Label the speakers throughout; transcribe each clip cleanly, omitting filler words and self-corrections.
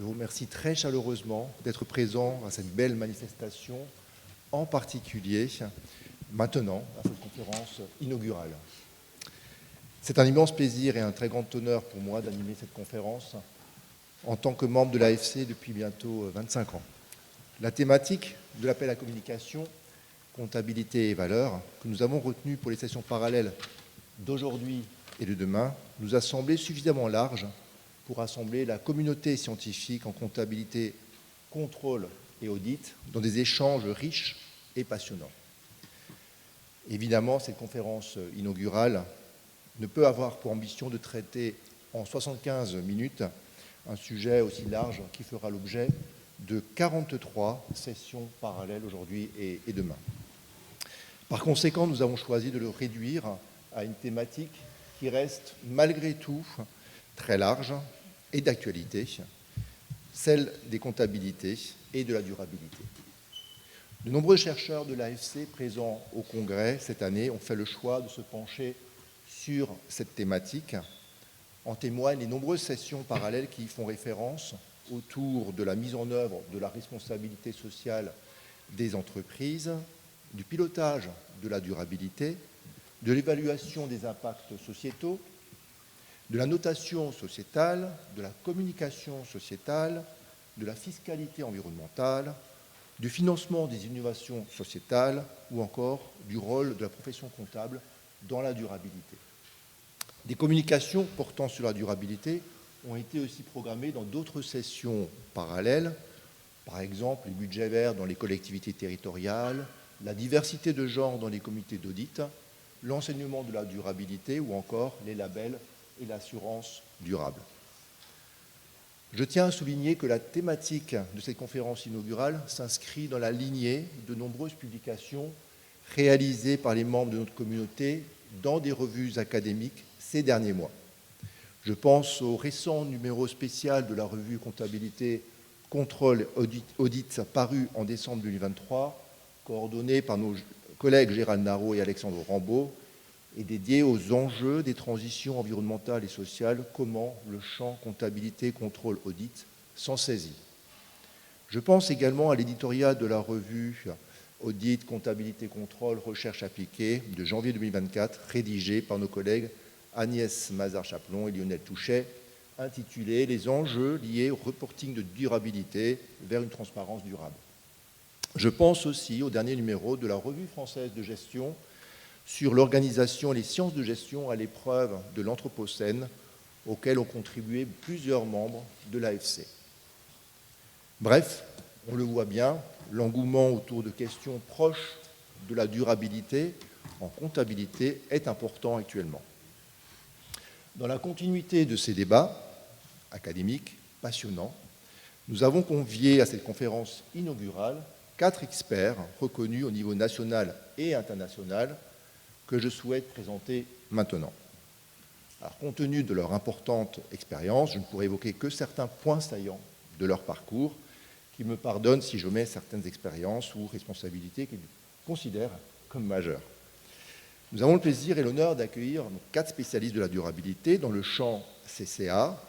Speaker 1: vous remercie très chaleureusement d'être présent à cette belle manifestation, en particulier maintenant à cette conférence inaugurale. C'est un immense plaisir et un très grand honneur pour moi d'animer cette conférence en tant que membre de l'AFC depuis bientôt 25 ans. La thématique de l'appel à communication, comptabilité et valeurs que nous avons retenue pour les sessions parallèles d'aujourd'hui et de demain nous a semblé suffisamment large pour rassembler la communauté scientifique en comptabilité, contrôle et audit dans des échanges riches et passionnants. Évidemment, cette conférence inaugurale ne peut avoir pour ambition de traiter en 75 minutes un sujet aussi large qui fera l'objet de 43 sessions parallèles aujourd'hui et demain. Par conséquent, nous avons choisi de le réduire à une thématique qui reste malgré tout très large et d'actualité, celle des comptabilités et de la durabilité. De nombreux chercheurs de l'AFC présents au Congrès cette année ont fait le choix de se pencher sur cette thématique. En témoignent les nombreuses sessions parallèles qui y font référence autour de la mise en œuvre de la responsabilité sociale des entreprises, du pilotage de la durabilité, de l'évaluation des impacts sociétaux, de la notation sociétale, de la communication sociétale, de la fiscalité environnementale, du financement des innovations sociétales ou encore du rôle de la profession comptable dans la durabilité. Des communications portant sur la durabilité ont été aussi programmées dans d'autres sessions parallèles, par exemple les budgets verts dans les collectivités territoriales, la diversité de genre dans les comités d'audit, l'enseignement de la durabilité ou encore les labels et l'assurance durable. Je tiens à souligner que la thématique de cette conférence inaugurale s'inscrit dans la lignée de nombreuses publications réalisées par les membres de notre communauté dans des revues académiques ces derniers mois. Je pense au récent numéro spécial de la revue Comptabilité, Contrôle, Audit paru en décembre 2023, coordonné par nos collègues Gérald Narot et Alexandre Rambaud, et dédié aux enjeux des transitions environnementales et sociales, comment le champ comptabilité, contrôle, audit s'en saisit. Je pense également à l'éditorial de la revue Audit, comptabilité, contrôle, recherche appliquée de janvier 2024, rédigé par nos collègues Agnès Mazar-Chaplon et Lionel Touchet, intitulé « Les enjeux liés au reporting de durabilité vers une transparence durable ». Je pense aussi au dernier numéro de la Revue française de gestion sur l'organisation et les sciences de gestion à l'épreuve de l'Anthropocène, auquel ont contribué plusieurs membres de l'AFC. Bref, on le voit bien, l'engouement autour de questions proches de la durabilité en comptabilité est important actuellement. Dans la continuité de ces débats académiques passionnants, nous avons convié à cette conférence inaugurale 4 experts reconnus au niveau national et international que je souhaite présenter maintenant. Alors, compte tenu de leur importante expérience, je ne pourrai évoquer que certains points saillants de leur parcours qui me pardonnent si j'omets certaines expériences ou responsabilités qu'ils considèrent comme majeures. Nous avons le plaisir et l'honneur d'accueillir 4 spécialistes de la durabilité dans le champ CCA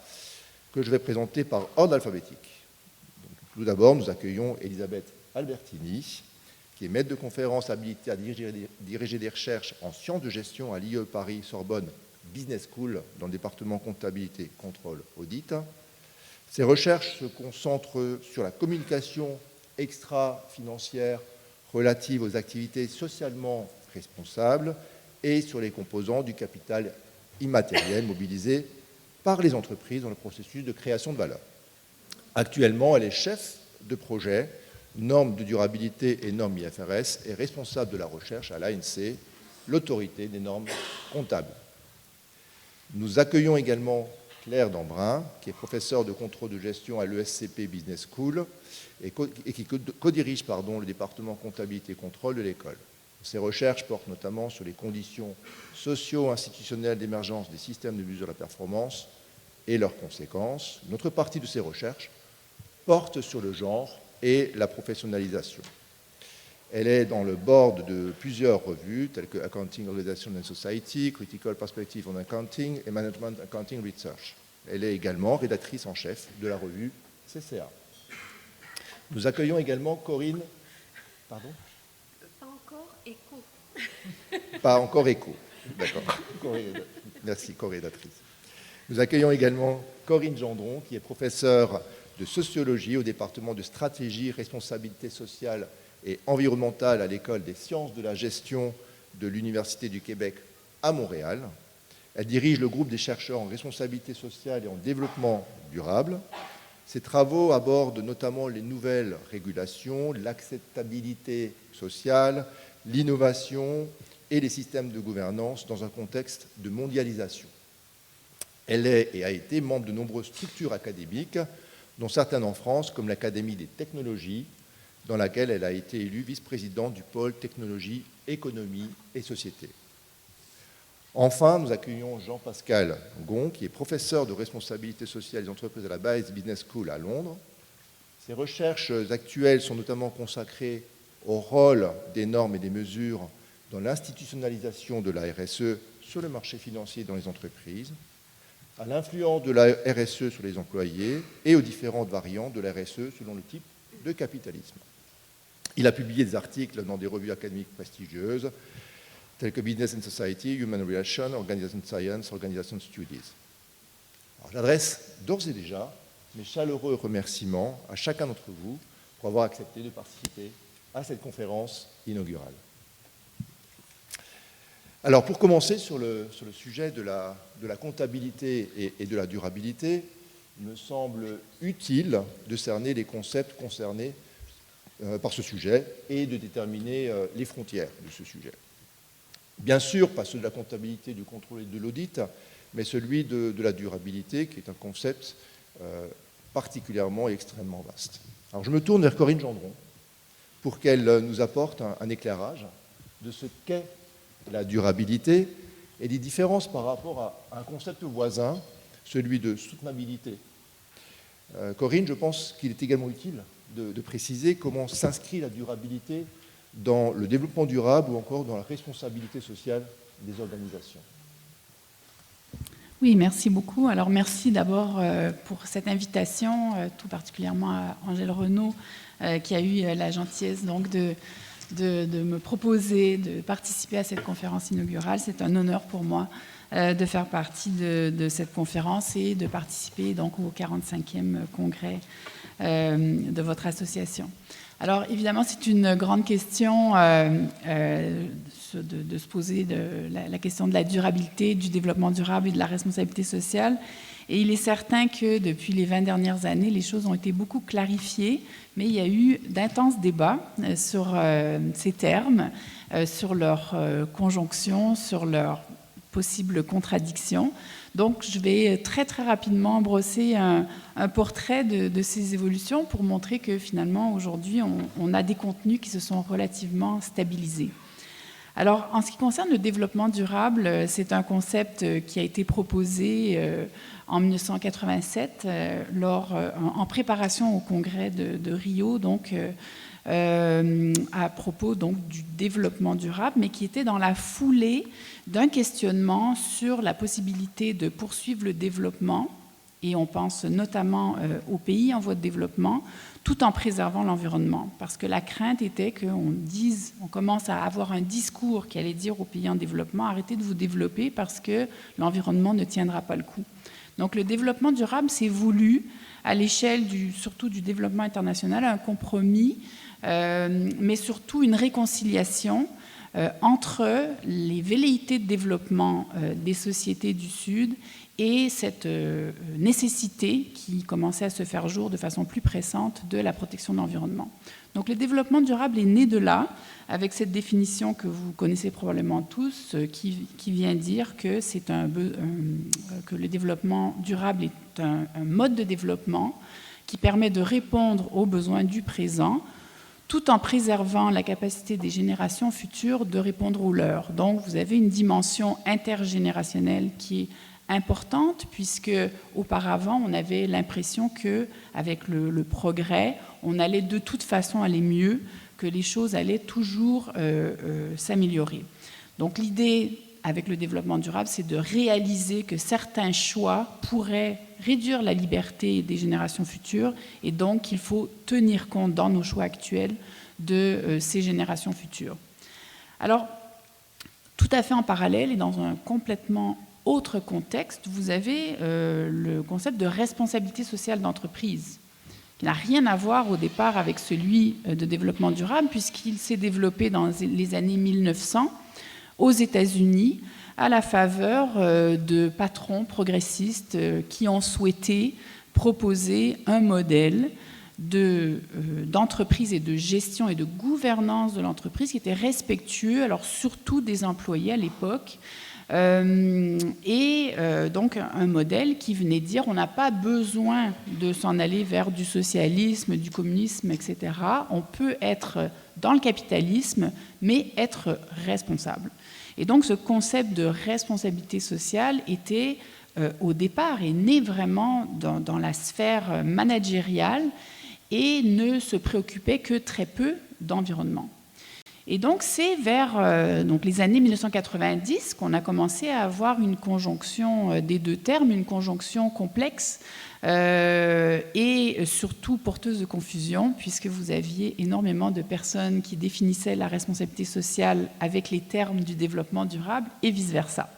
Speaker 1: que je vais présenter par ordre alphabétique. Donc, tout d'abord, nous accueillons Elisabeth Albertini, qui est maître de conférence habilitée à diriger des recherches en sciences de gestion à l'IE Paris Sorbonne Business School dans le département comptabilité, contrôle, audit. Ces recherches se concentrent sur la communication extra-financière relative aux activités socialement responsables et sur les composants du capital immatériel mobilisé par les entreprises dans le processus de création de valeur. Actuellement, elle est chef de projet normes de durabilité et normes IFRS et responsable de la recherche à l'ANC, l'autorité des normes comptables. Nous accueillons également Claire Dambrun, qui est professeure de contrôle de gestion à l'ESCP Business School et qui co-dirige le département comptabilité et contrôle de l'école. Ses recherches portent notamment sur les conditions socio-institutionnelles d'émergence des systèmes de mesure de la performance et leurs conséquences. Une autre partie de ces recherches porte sur le genre et la professionnalisation. Elle est dans le board de plusieurs revues, telles que Accounting Organization and Society, Critical Perspective on Accounting et Management Accounting Research. Elle est également rédactrice en chef de la revue CCA. Nous accueillons également Corinne... Pardon ?
Speaker 2: Pas encore écho.
Speaker 1: Pas encore écho. D'accord. Merci, corrélatrice. Nous accueillons également Corinne Gendron, qui est professeure de sociologie au département de stratégie, responsabilité sociale et environnementale à l'École des sciences de la gestion de l'Université du Québec à Montréal. Elle dirige le groupe des chercheurs en responsabilité sociale et en développement durable. Ses travaux abordent notamment les nouvelles régulations, l'acceptabilité sociale, l'innovation et les systèmes de gouvernance dans un contexte de mondialisation. Elle est et a été membre de nombreuses structures académiques, dont certaines en France, comme l'Académie des technologies, dans laquelle elle a été élue vice-présidente du pôle technologie, économie et société. Enfin, nous accueillons Jean-Pascal Gon, qui est professeur de responsabilité sociale des entreprises à la Bayes Business School à Londres. Ses recherches actuelles sont notamment consacrées au rôle des normes et des mesures dans l'institutionnalisation de la RSE sur le marché financier dans les entreprises, à l'influence de la RSE sur les employés et aux différentes variantes de la RSE selon le type de capitalisme. Il a publié des articles dans des revues académiques prestigieuses telles que Business and Society, Human Relations, Organization Science, Organization Studies. J'adresse d'ores et déjà mes chaleureux remerciements à chacun d'entre vous pour avoir accepté de participer à cette conférence inaugurale. Alors, pour commencer sur le sujet de la comptabilité et de la durabilité, il me semble utile de cerner les concepts concernés par ce sujet et de déterminer les frontières de ce sujet. Bien sûr, pas ceux de la comptabilité, du contrôle et de l'audit, mais celui de la durabilité, qui est un concept particulièrement et extrêmement vaste. Alors, je me tourne vers Corinne Gendron pour qu'elle nous apporte un éclairage de ce qu'est la durabilité et des différences par rapport à un concept voisin, celui de soutenabilité. Corinne, je pense qu'il est également utile de préciser comment s'inscrit la durabilité dans le développement durable ou encore dans la responsabilité sociale des organisations.
Speaker 3: Oui, merci beaucoup. Alors merci d'abord pour cette invitation, tout particulièrement à Angèle Renaud, qui a eu la gentillesse donc de me proposer de participer à cette conférence inaugurale. C'est un honneur pour moi de faire partie de cette conférence et de participer donc au 45e congrès de votre association. Alors évidemment, c'est une grande question de se poser la question de la durabilité, du développement durable et de la responsabilité sociale. Et il est certain que depuis les 20 dernières années, les choses ont été beaucoup clarifiées, mais il y a eu d'intenses débats sur ces termes, sur leur conjonction, sur leurs possibles contradictions. Donc, je vais très très rapidement brosser un portrait de ces évolutions pour montrer que finalement, aujourd'hui, on a des contenus qui se sont relativement stabilisés. Alors, en ce qui concerne le développement durable, c'est un concept qui a été proposé en 1987 en préparation au congrès de Rio, donc à propos donc du développement durable, mais qui était dans la foulée d'un questionnement sur la possibilité de poursuivre le développement, et on pense notamment aux pays en voie de développement, tout en préservant l'environnement. Parce que la crainte était on commence à avoir un discours qui allait dire aux pays en développement, arrêtez de vous développer parce que l'environnement ne tiendra pas le coup. Donc le développement durable s'est voulu, à l'échelle surtout du développement international, un compromis, mais surtout une réconciliation entre les velléités de développement des sociétés du Sud et cette nécessité qui commençait à se faire jour de façon plus pressante de la protection de l'environnement. Donc le développement durable est né de là, avec cette définition que vous connaissez probablement tous, qui vient dire que, que le développement durable est un mode de développement qui permet de répondre aux besoins du présent, tout en préservant la capacité des générations futures de répondre aux leurs. Donc vous avez une dimension intergénérationnelle qui est importante, puisque auparavant on avait l'impression qu'avec le progrès, on allait de toute façon aller mieux, que les choses allaient toujours s'améliorer. Donc l'idée avec le développement durable, c'est de réaliser que certains choix pourraient réduire la liberté des générations futures et donc il faut tenir compte dans nos choix actuels de ces générations futures. Alors, tout à fait en parallèle et dans un complètement autre contexte, vous avez le concept de responsabilité sociale d'entreprise, qui n'a rien à voir au départ avec celui de développement durable, puisqu'il s'est développé dans les années 1900 aux États-Unis, à la faveur de patrons progressistes qui ont souhaité proposer un modèle d'entreprise et de gestion et de gouvernance de l'entreprise qui était respectueux, alors surtout des employés à l'époque, donc un modèle qui venait dire on n'a pas besoin de s'en aller vers du socialisme, du communisme, etc. On peut être dans le capitalisme, mais être responsable. Et donc ce concept de responsabilité sociale était au départ est né vraiment dans la sphère managériale et ne se préoccupait que très peu d'environnement. Et donc c'est vers donc les années 1990 qu'on a commencé à avoir une conjonction des deux termes, une conjonction complexe et surtout porteuse de confusion, puisque vous aviez énormément de personnes qui définissaient la responsabilité sociale avec les termes du développement durable et vice-versa.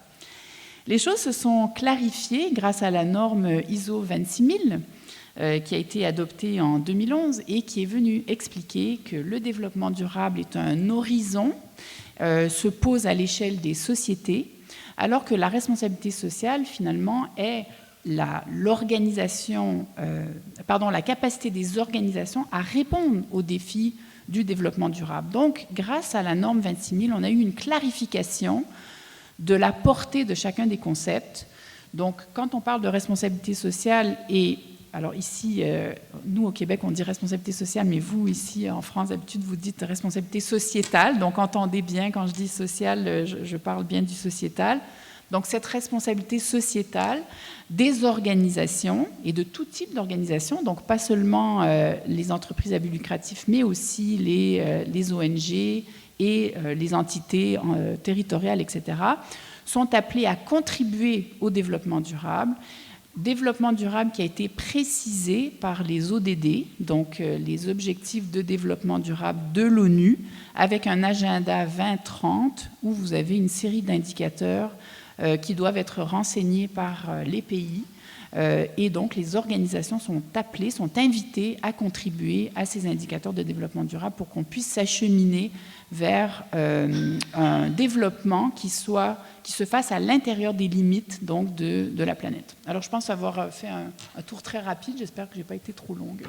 Speaker 3: Les choses se sont clarifiées grâce à la norme ISO 26000, qui a été adoptée en 2011 et qui est venue expliquer que le développement durable est un horizon, se pose à l'échelle des sociétés, alors que la responsabilité sociale, finalement, est la capacité des organisations à répondre aux défis du développement durable. Donc, grâce à la norme 26000, on a eu une clarification de la portée de chacun des concepts. Donc, quand on parle de responsabilité sociale alors ici, nous au Québec, on dit responsabilité sociale, mais vous ici en France, d'habitude, vous dites responsabilité sociétale. Donc entendez bien, quand je dis sociale, je parle bien du sociétal. Donc cette responsabilité sociétale des organisations et de tout type d'organisations, donc pas seulement les entreprises à but lucratif, mais aussi les ONG et les entités territoriales, etc., sont appelées à contribuer au développement durable. Développement durable qui a été précisé par les ODD, donc les objectifs de développement durable de l'ONU, avec un agenda 2030 où vous avez une série d'indicateurs qui doivent être renseignés par les pays. Et donc les organisations sont appelées, sont invitées à contribuer à ces indicateurs de développement durable pour qu'on puisse s'acheminer vers un développement qui se fasse à l'intérieur des limites donc, de la planète. Alors je pense avoir fait un tour très rapide, j'espère que je n'ai pas été trop longue.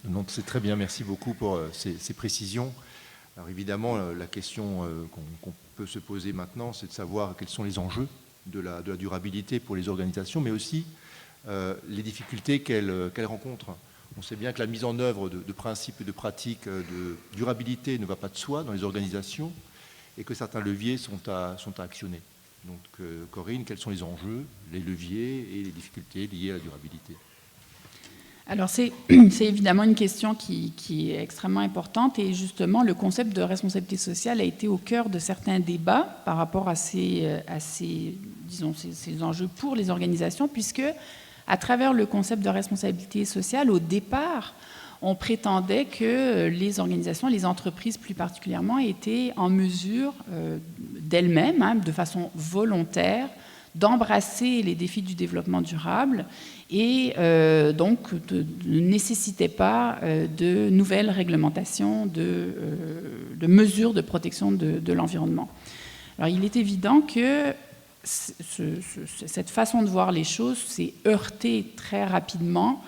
Speaker 1: Non, c'est très bien, merci beaucoup pour ces précisions. Alors évidemment, la question qu'on peut se poser maintenant, c'est de savoir quels sont les enjeux de la durabilité pour les organisations, mais aussi les difficultés qu'elles rencontrent. On sait bien que la mise en œuvre de principes et de pratiques de durabilité ne va pas de soi dans les organisations et que certains leviers sont à actionner. Donc, Corinne, quels sont les enjeux, les leviers et les difficultés liées à la durabilité ?
Speaker 3: Alors, c'est évidemment une question qui est extrêmement importante et justement, le concept de responsabilité sociale a été au cœur de certains débats par rapport à ces enjeux pour les organisations, puisque à travers le concept de responsabilité sociale, au départ, on prétendait que les organisations, les entreprises plus particulièrement, étaient en mesure d'elles-mêmes, de façon volontaire, d'embrasser les défis du développement durable et donc ne nécessitaient pas de nouvelles réglementations, de mesures de protection de l'environnement. Alors il est évident que cette façon de voir les choses s'est heurtée très rapidement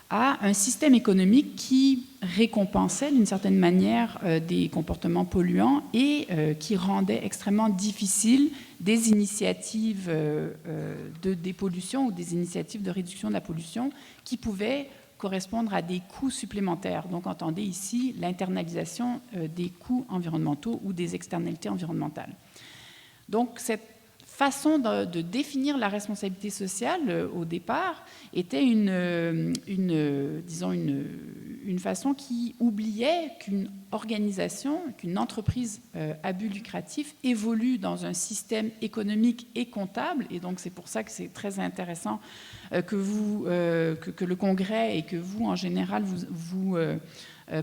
Speaker 3: à un système économique qui récompensait d'une certaine manière des comportements polluants et qui rendait extrêmement difficile des initiatives de dépollution ou des initiatives de réduction de la pollution qui pouvaient correspondre à des coûts supplémentaires. Donc entendez ici l'internalisation des coûts environnementaux ou des externalités environnementales. Donc cette façon de définir la responsabilité sociale au départ était une une façon qui oubliait qu'une organisation, qu'une entreprise à but lucratif évolue dans un système économique et comptable. Et donc, c'est pour ça que c'est très intéressant que le Congrès et que vous, en général, vous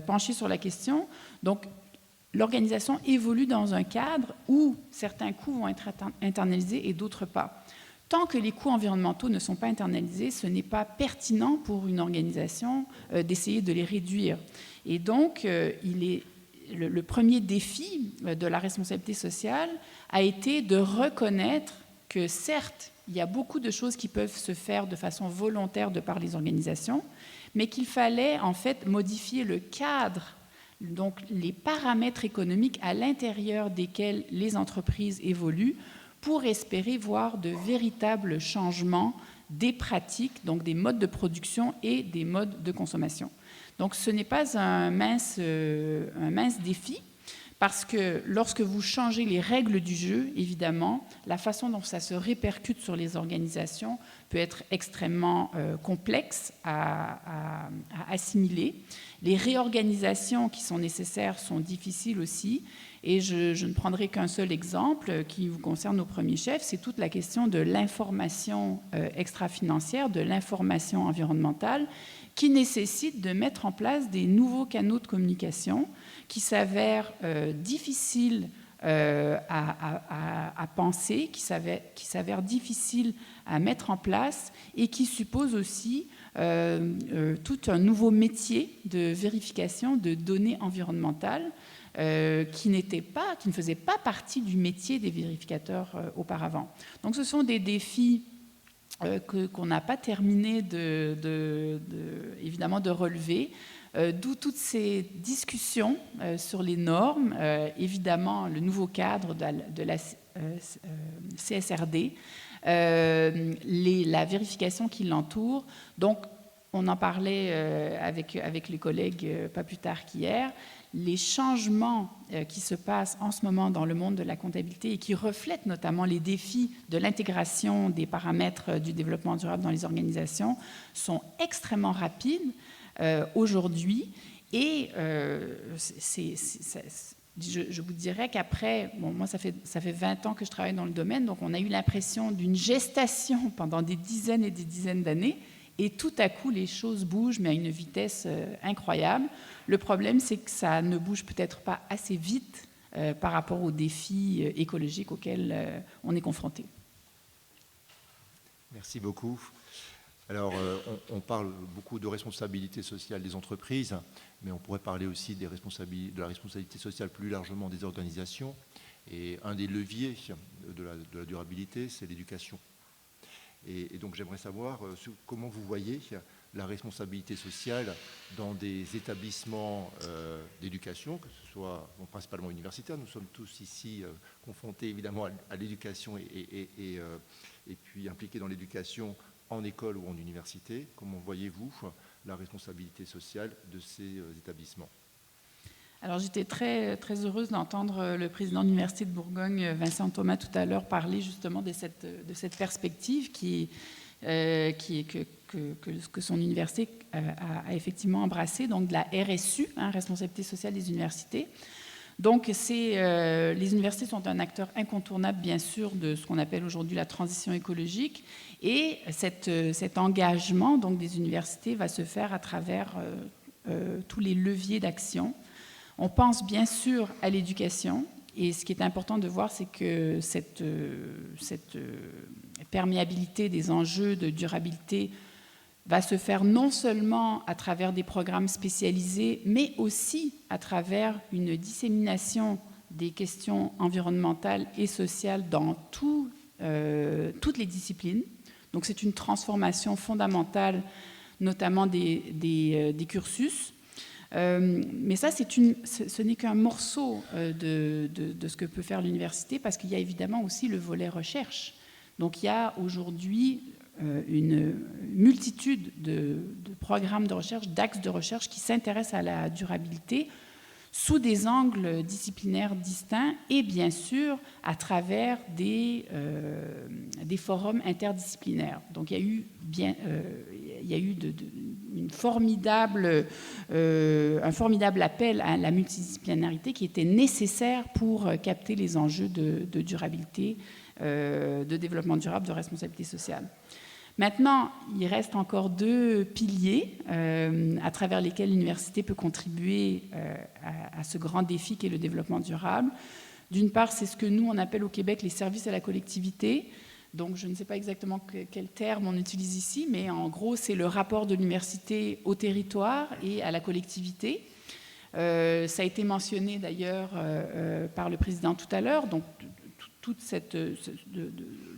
Speaker 3: penchez sur la question. Donc, l'organisation évolue dans un cadre où certains coûts vont être internalisés et d'autres pas. Tant que les coûts environnementaux ne sont pas internalisés, ce n'est pas pertinent pour une organisation d'essayer de les réduire. Et donc, le premier défi de la responsabilité sociale a été de reconnaître que, certes, il y a beaucoup de choses qui peuvent se faire de façon volontaire de par les organisations, mais qu'il fallait en fait modifier le cadre, donc les paramètres économiques à l'intérieur desquels les entreprises évoluent, pour espérer voir de véritables changements des pratiques, donc des modes de production et des modes de consommation. Donc ce n'est pas un mince défi, parce que lorsque vous changez les règles du jeu, évidemment, la façon dont ça se répercute sur les organisations peut être extrêmement complexe à assimiler. Les réorganisations qui sont nécessaires sont difficiles aussi. Et je ne prendrai qu'un seul exemple qui vous concerne au premier chef, c'est toute la question de l'information extra-financière, de l'information environnementale, qui nécessite de mettre en place des nouveaux canaux de communication qui s'avèrent difficiles à penser, qui s'avèrent difficiles à mettre en place et qui supposent aussi tout un nouveau métier de vérification de données environnementales qui ne faisaient pas partie du métier des vérificateurs auparavant. Donc ce sont des défis qu'on n'a pas terminé évidemment de relever, d'où toutes ces discussions sur les normes, évidemment le nouveau cadre de la CSRD, la vérification qui l'entoure. Donc on en parlait avec les collègues pas plus tard qu'hier. Les changements qui se passent en ce moment dans le monde de la comptabilité et qui reflètent notamment les défis de l'intégration des paramètres du développement durable dans les organisations sont extrêmement rapides aujourd'hui. Et je vous dirais qu'après, moi ça fait 20 ans que je travaille dans le domaine, donc on a eu l'impression d'une gestation pendant des dizaines et des dizaines d'années. Et tout à coup, les choses bougent, mais à une vitesse incroyable. Le problème, c'est que ça ne bouge peut-être pas assez vite par rapport aux défis écologiques auxquels on est confronté.
Speaker 1: Merci beaucoup. Alors, on parle beaucoup de responsabilité sociale des entreprises, mais on pourrait parler aussi de la responsabilité sociale plus largement des organisations. Et un des leviers de la durabilité, c'est l'éducation. Et donc j'aimerais savoir comment vous voyez la responsabilité sociale dans des établissements d'éducation, que ce soit principalement universitaires. Nous sommes tous ici confrontés évidemment à l'éducation et puis impliqués dans l'éducation en école ou en université. Comment voyez-vous la responsabilité sociale de ces établissements ?
Speaker 3: Alors j'étais très, très heureuse d'entendre le président de l'Université de Bourgogne, Vincent Thomas, tout à l'heure parler justement de cette perspective que son université a effectivement embrassée, donc de la RSU, responsabilité sociale des universités. Donc les universités sont un acteur incontournable, bien sûr, de ce qu'on appelle aujourd'hui la transition écologique, et cet engagement donc, des universités va se faire à travers tous les leviers d'action. On pense bien sûr à l'éducation, et ce qui est important de voir, c'est que cette perméabilité des enjeux de durabilité va se faire non seulement à travers des programmes spécialisés, mais aussi à travers une dissémination des questions environnementales et sociales dans toutes les disciplines. Donc c'est une transformation fondamentale, notamment des cursus. Mais ça, ce n'est qu'un morceau de ce que peut faire l'université, parce qu'il y a évidemment aussi le volet recherche. Donc il y a aujourd'hui une multitude de programmes de recherche, d'axes de recherche qui s'intéressent à la durabilité sous des angles disciplinaires distincts et bien sûr à travers des forums interdisciplinaires. Donc il y a eu une un formidable appel à la multidisciplinarité qui était nécessaire pour capter les enjeux de durabilité, de développement durable, de responsabilité sociale. Maintenant, il reste encore 2 piliers à travers lesquels l'université peut contribuer à ce grand défi qu'est le développement durable. D'une part, c'est ce que nous, on appelle au Québec les services à la collectivité. Donc, je ne sais pas exactement quel terme on utilise ici, mais en gros, c'est le rapport de l'université au territoire et à la collectivité. Ça a été mentionné d'ailleurs par le président tout à l'heure. Donc,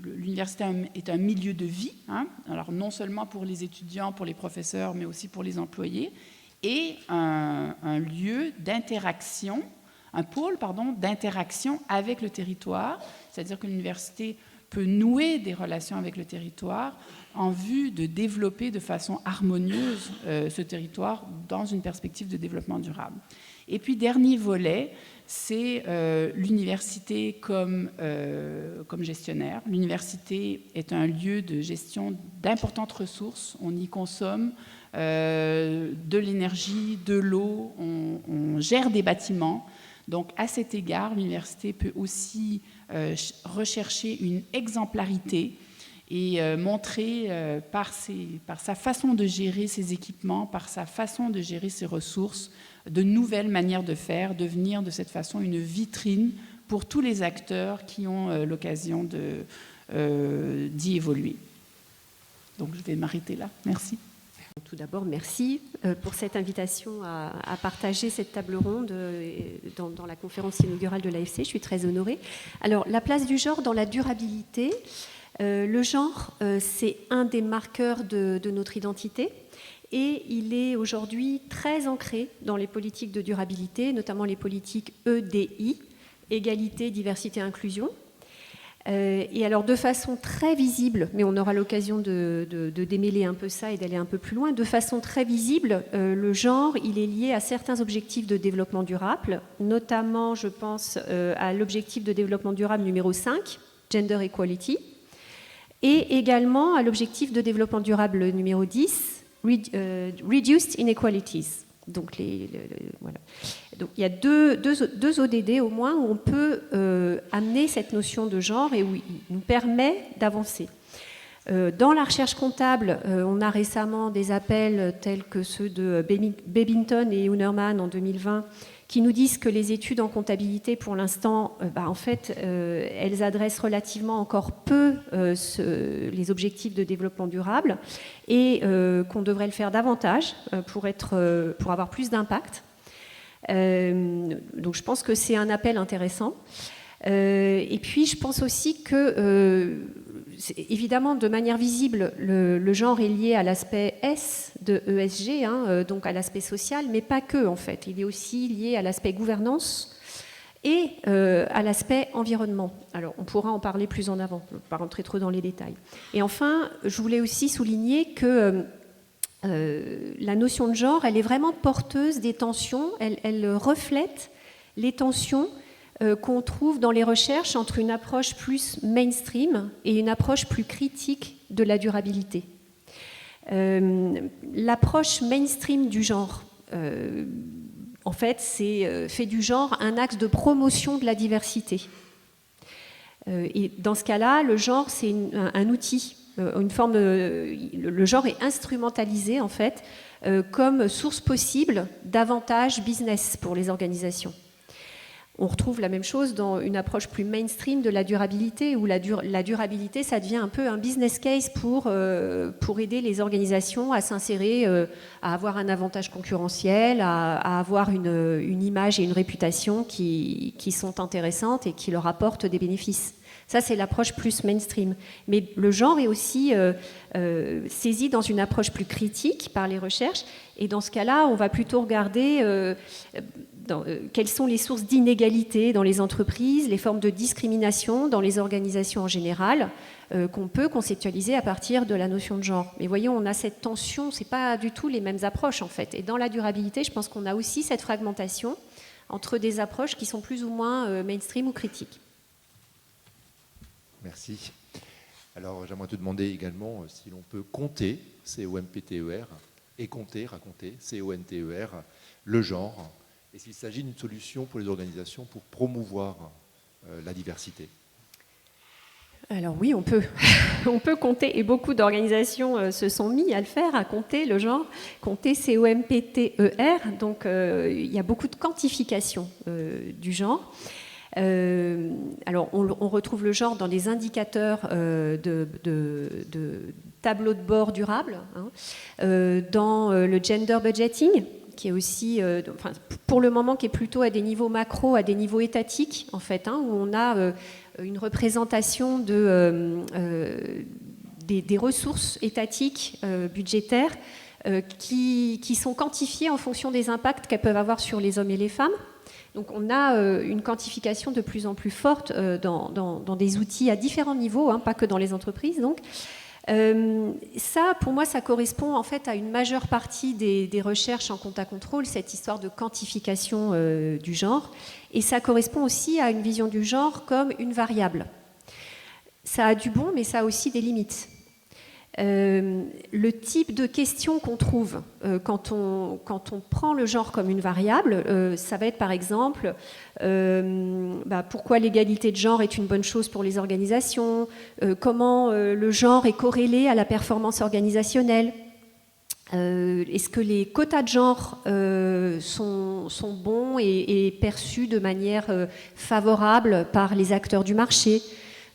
Speaker 3: l'université est un milieu de vie, hein, alors non seulement pour les étudiants, pour les professeurs, mais aussi pour les employés, et un lieu d'interaction, un pôle d'interaction avec le territoire, c'est-à-dire que l'université peut nouer des relations avec le territoire en vue de développer de façon harmonieuse ce territoire dans une perspective de développement durable. Et puis, dernier volet, c'est l'université comme gestionnaire. L'université est un lieu de gestion d'importantes ressources. On y consomme de l'énergie, de l'eau, on gère des bâtiments. Donc, à cet égard, l'université peut aussi rechercher une exemplarité et montrer par sa façon de gérer ses équipements, par sa façon de gérer ses ressources, de nouvelles manières de faire, devenir de cette façon une vitrine pour tous les acteurs qui ont l'occasion d'y évoluer. Donc je vais m'arrêter là. Merci.
Speaker 2: Tout d'abord, merci pour cette invitation à partager cette table ronde dans la conférence inaugurale de l'AFC. Je suis très honorée. Alors, la place du genre dans la durabilité. Le genre, c'est un des marqueurs de notre identité. Et il est aujourd'hui très ancré dans les politiques de durabilité, notamment les politiques EDI, égalité, diversité, inclusion. Et alors de façon très visible, mais on aura l'occasion de démêler un peu ça et d'aller un peu plus loin, de façon très visible, le genre, il est lié à certains objectifs de développement durable, notamment, je pense, à l'objectif de développement durable numéro 5, Gender Equality, et également à l'objectif de développement durable numéro 10, Reduced Inequalities. Donc, voilà. Donc, il y a deux ODD au moins où on peut amener cette notion de genre et où il nous permet d'avancer. Dans la recherche comptable, on a récemment des appels tels que ceux de Babington et Unerman en 2020 qui nous disent que les études en comptabilité, pour l'instant, en fait, elles adressent relativement encore peu les objectifs de développement durable et qu'on devrait le faire davantage pour avoir plus d'impact. Donc je pense que c'est un appel intéressant. Et puis je pense aussi que, évidemment, de manière visible, le genre est lié à l'aspect S de ESG, donc à l'aspect social, mais pas que en fait. Il est aussi lié à l'aspect gouvernance et à l'aspect environnement. Alors on pourra en parler plus en avant, je ne vais pas rentrer trop dans les détails. Et enfin, je voulais aussi souligner que la notion de genre, elle est vraiment porteuse des tensions, elle reflète les tensions qu'on trouve dans les recherches entre une approche plus mainstream et une approche plus critique de la durabilité. L'approche mainstream du genre, en fait, fait du genre un axe de promotion de la diversité. Et dans ce cas-là, le genre, c'est un outil, une forme le genre est instrumentalisé, en fait, comme source possible d'avantages business pour les organisations. On retrouve la même chose dans une approche plus mainstream de la durabilité, où la durabilité, ça devient un peu un business case pour aider les organisations à s'insérer, à avoir un avantage concurrentiel, à avoir une image et une réputation qui sont intéressantes et qui leur apportent des bénéfices. Ça, c'est l'approche plus mainstream. Mais le genre est aussi saisi dans une approche plus critique par les recherches. Et dans ce cas-là, on va plutôt regarder quelles sont les sources d'inégalité dans les entreprises, les formes de discrimination dans les organisations en général, qu'on peut conceptualiser à partir de la notion de genre. Mais voyons, on a cette tension, ce n'est pas du tout les mêmes approches en fait. Et dans la durabilité, je pense qu'on a aussi cette fragmentation entre des approches qui sont plus ou moins mainstream ou critiques.
Speaker 1: Merci. Alors, j'aimerais te demander également si l'on peut compter ces OMPTER et compter, raconter, C-O-N-T-E-R, le genre, et s'il s'agit d'une solution pour les organisations pour promouvoir la diversité.
Speaker 2: Alors oui, on peut, on peut compter, et beaucoup d'organisations se sont mis à le faire, à compter le genre, compter C-O-M-P-T-E-R, donc il y a beaucoup de quantification du genre. Alors on retrouve le genre dans les indicateurs de tableau de bord durable, hein, dans le gender budgeting, qui est aussi, enfin, pour le moment, qui est plutôt à des niveaux macro, à des niveaux étatiques, en fait, hein, où on a une représentation des ressources étatiques budgétaires qui sont quantifiées en fonction des impacts qu'elles peuvent avoir sur les hommes et les femmes. Donc on a une quantification de plus en plus forte dans des outils à différents niveaux, hein, pas que dans les entreprises. Donc ça, pour moi, ça correspond en fait à une majeure partie des recherches en compte à contrôle, cette histoire de quantification du genre. Et ça correspond aussi à une vision du genre comme une variable. Ça a du bon, mais ça a aussi des limites. Le type de questions qu'on trouve quand on prend le genre comme une variable, ça va être par exemple pourquoi l'égalité de genre est une bonne chose pour les organisations, comment le genre est corrélé à la performance organisationnelle, est-ce que les quotas de genre sont bons et perçus de manière favorable par les acteurs du marché.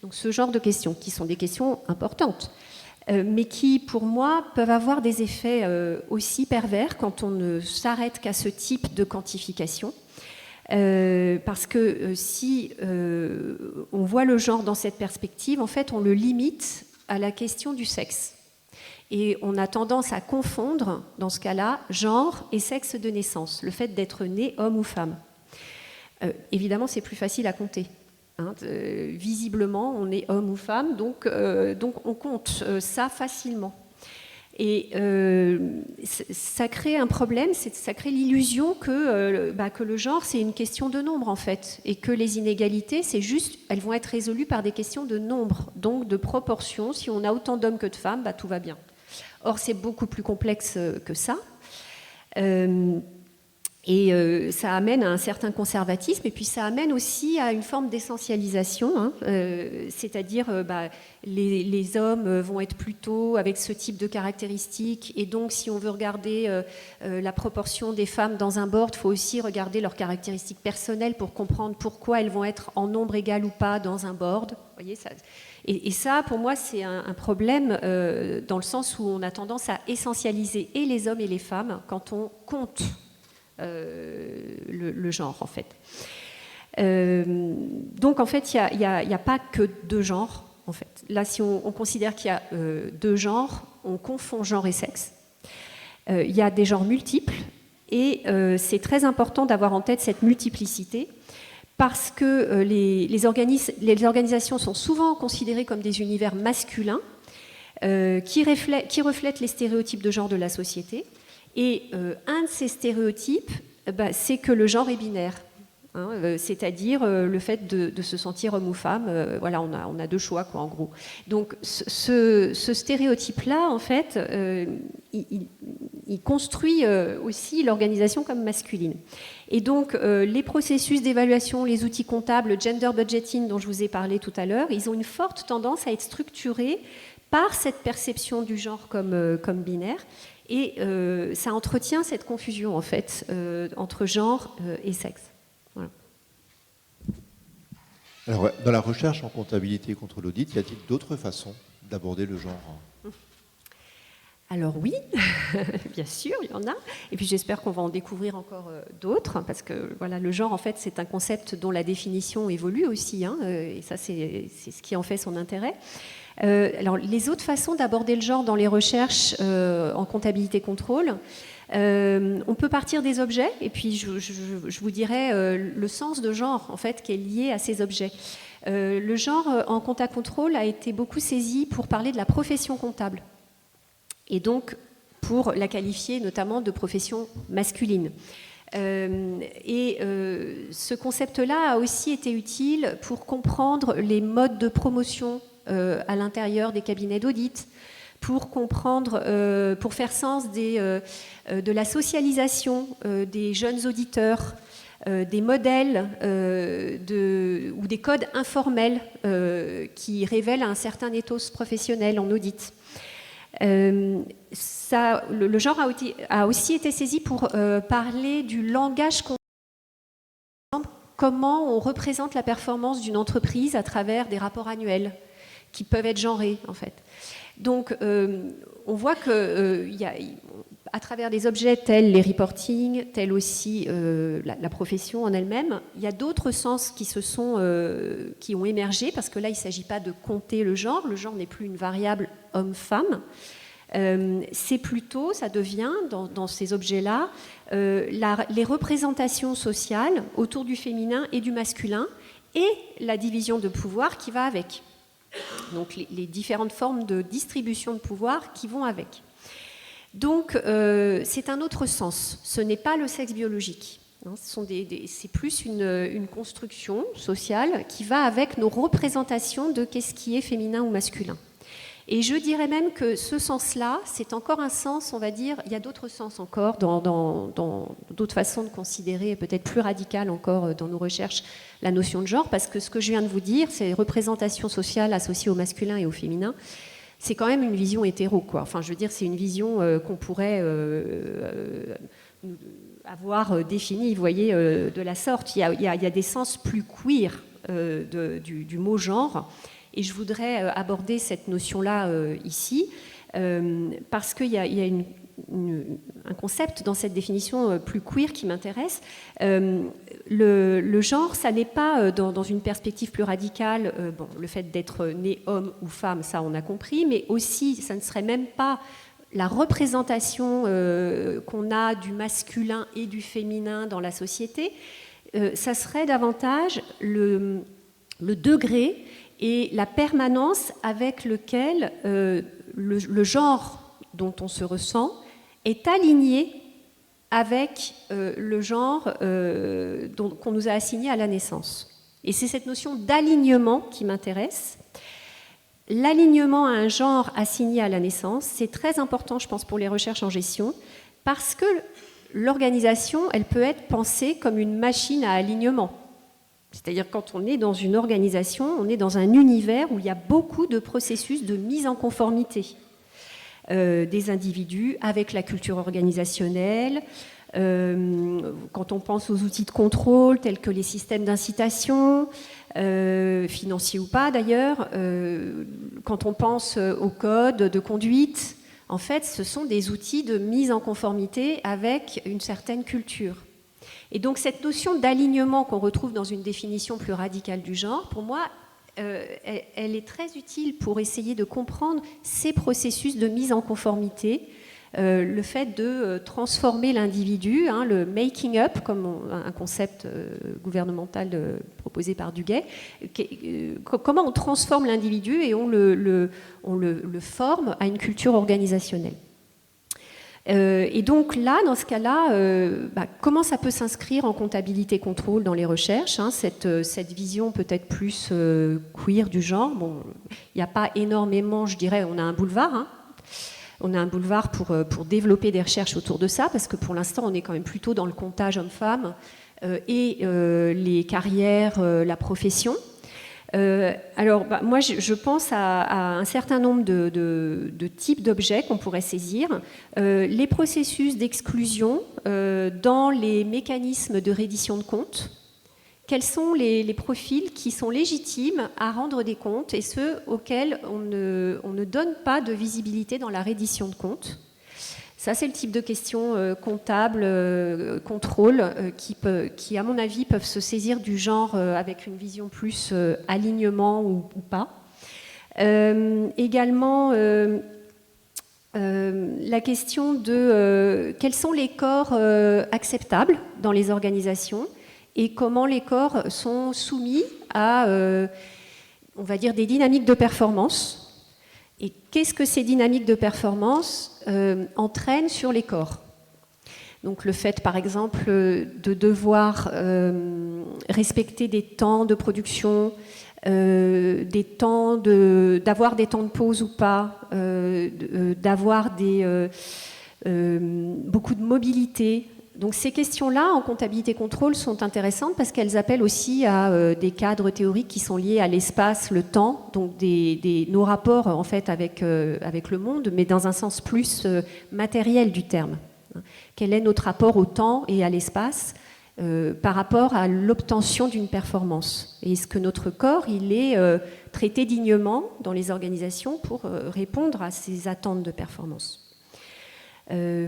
Speaker 2: Donc ce genre de questions qui sont des questions importantes. Mais qui, pour moi, peuvent avoir des effets aussi pervers quand on ne s'arrête qu'à ce type de quantification. Parce que si on voit le genre dans cette perspective, en fait, on le limite à la question du sexe. Et on a tendance à confondre, dans ce cas-là, genre et sexe de naissance, le fait d'être né homme ou femme. Évidemment, c'est plus facile à compter. Hein, visiblement, on est homme ou femme, donc on compte ça facilement. Et ça crée un problème, ça crée l'illusion que le genre, c'est une question de nombre, en fait, et que les inégalités, c'est juste, elles vont être résolues par des questions de nombre, donc de proportion. Si on a autant d'hommes que de femmes, tout va bien. Or, c'est beaucoup plus complexe que ça. Et ça amène à un certain conservatisme, et puis ça amène aussi à une forme d'essentialisation, hein, c'est-à-dire les hommes vont être plutôt avec ce type de caractéristiques, et donc si on veut regarder la proportion des femmes dans un board, il faut aussi regarder leurs caractéristiques personnelles pour comprendre pourquoi elles vont être en nombre égal ou pas dans un board. Vous voyez, ça, et ça, pour moi, c'est un problème dans le sens où on a tendance à essentialiser et les hommes et les femmes quand on compte le genre, en fait. Donc, en fait, il n'y a pas que deux genres, en fait. Là, si on considère qu'il y a deux genres, on confond genre et sexe. Il y a des genres multiples, et c'est très important d'avoir en tête cette multiplicité, parce que les organisations sont souvent considérées comme des univers masculins qui reflètent les stéréotypes de genre de la société. Et un de ces stéréotypes, c'est que le genre est binaire, hein, c'est-à-dire le fait de se sentir homme ou femme. Voilà, on a deux choix, quoi, en gros. Donc ce stéréotype-là, en fait, il construit aussi l'organisation comme masculine. Et donc les processus d'évaluation, les outils comptables, le gender budgeting dont je vous ai parlé tout à l'heure, ils ont une forte tendance à être structurés par cette perception du genre comme binaire. Et ça entretient cette confusion, en fait, entre genre et sexe. Voilà.
Speaker 1: Alors, dans la recherche en comptabilité contre l'audit, y a-t-il d'autres façons d'aborder le genre ?
Speaker 2: Alors oui, bien sûr, il y en a. Et puis j'espère qu'on va en découvrir encore d'autres, parce que voilà, le genre, en fait, c'est un concept dont la définition évolue aussi, hein, et ça, c'est ce qui en fait son intérêt. Alors, les autres façons d'aborder le genre dans les recherches en comptabilité contrôle, on peut partir des objets, et puis je vous dirais le sens de genre, en fait, qui est lié à ces objets. Le genre en compta contrôle a été beaucoup saisi pour parler de la profession comptable, et donc pour la qualifier notamment de profession masculine. Ce concept-là a aussi été utile pour comprendre les modes de promotion à l'intérieur des cabinets d'audit, pour comprendre, pour faire sens de la socialisation des jeunes auditeurs, des modèles ou des codes informels qui révèlent un certain ethos professionnel en audit. Le genre a aussi été saisi pour parler du langage qu'on... Comment on représente la performance d'une entreprise à travers des rapports annuels qui peuvent être genrés, en fait. Donc, on voit que à travers des objets tels les reporting, tels aussi la profession en elle-même, il y a d'autres sens qui ont émergé, parce que là, il ne s'agit pas de compter le genre n'est plus une variable homme-femme. C'est plutôt, ça devient, dans ces objets-là, les représentations sociales autour du féminin et du masculin, et la division de pouvoir qui va avec. Donc les différentes formes de distribution de pouvoir qui vont avec. Donc c'est un autre sens, ce n'est pas le sexe biologique. C'est plus une construction sociale qui va avec nos représentations de qu'est-ce qui est féminin ou masculin. Et je dirais même que ce sens-là, c'est encore un sens, on va dire, il y a d'autres sens encore, dans d'autres façons de considérer, peut-être plus radicales encore dans nos recherches, la notion de genre, parce que ce que je viens de vous dire, c'est représentation sociale associée au masculin et au féminin, c'est quand même une vision hétéro, quoi. Enfin, je veux dire, c'est une vision qu'on pourrait avoir définie, vous voyez, de la sorte. Il y a des sens plus queer du mot genre. Et je voudrais aborder cette notion-là ici, parce qu'il y a un concept dans cette définition plus queer qui m'intéresse. Le genre, ça n'est pas, dans une perspective plus radicale, le fait d'être né homme ou femme, ça on a compris, mais aussi, ça ne serait même pas la représentation qu'on a du masculin et du féminin dans la société, ça serait davantage le degré et la permanence avec lequel le genre dont on se ressent est aligné avec le genre qu'on nous a assigné à la naissance. Et c'est cette notion d'alignement qui m'intéresse. L'alignement à un genre assigné à la naissance, c'est très important, je pense, pour les recherches en gestion, parce que l'organisation, elle peut être pensée comme une machine à alignement. C'est-à-dire quand on est dans une organisation, on est dans un univers où il y a beaucoup de processus de mise en conformité des individus avec la culture organisationnelle. Quand on pense aux outils de contrôle tels que les systèmes d'incitation, financiers ou pas d'ailleurs, quand on pense au code de conduite, en fait, ce sont des outils de mise en conformité avec une certaine culture. Et donc cette notion d'alignement qu'on retrouve dans une définition plus radicale du genre, pour moi, elle est très utile pour essayer de comprendre ces processus de mise en conformité, le fait de transformer l'individu, le making up, comme un concept gouvernemental proposé par Duguay, comment on transforme l'individu et on le forme à une culture organisationnelle. Et donc là, dans ce cas-là, comment ça peut s'inscrire en comptabilité-contrôle dans les recherches, cette vision peut-être plus queer du genre. Bon, il n'y a pas énormément, je dirais, on a un boulevard. On a un boulevard pour développer des recherches autour de ça, parce que pour l'instant, on est quand même plutôt dans le comptage homme-femme et les carrières, la profession. Alors, moi, je pense à un certain nombre de types d'objets qu'on pourrait saisir. Les processus d'exclusion dans les mécanismes de reddition de comptes. Quels sont les profils qui sont légitimes à rendre des comptes et ceux auxquels on ne donne pas de visibilité dans la reddition de comptes? Ça, c'est le type de questions comptables, contrôle, qui, à mon avis, peuvent se saisir du genre avec une vision plus alignement ou pas. Également, la question de quels sont les corps acceptables dans les organisations et comment les corps sont soumis à, on va dire, des dynamiques de performance. Et qu'est-ce que ces dynamiques de performance entraînent sur les corps? Donc le fait, par exemple, de devoir respecter des temps de production, d'avoir des temps de pause ou pas, d'avoir beaucoup de mobilité. Donc ces questions-là, en comptabilité contrôle, sont intéressantes parce qu'elles appellent aussi à des cadres théoriques qui sont liés à l'espace, le temps, donc nos rapports en fait avec le monde, mais dans un sens plus matériel du terme. Quel est notre rapport au temps et à l'espace par rapport à l'obtention d'une performance? Et est-ce que notre corps, il est traité dignement dans les organisations pour répondre à ces attentes de performance?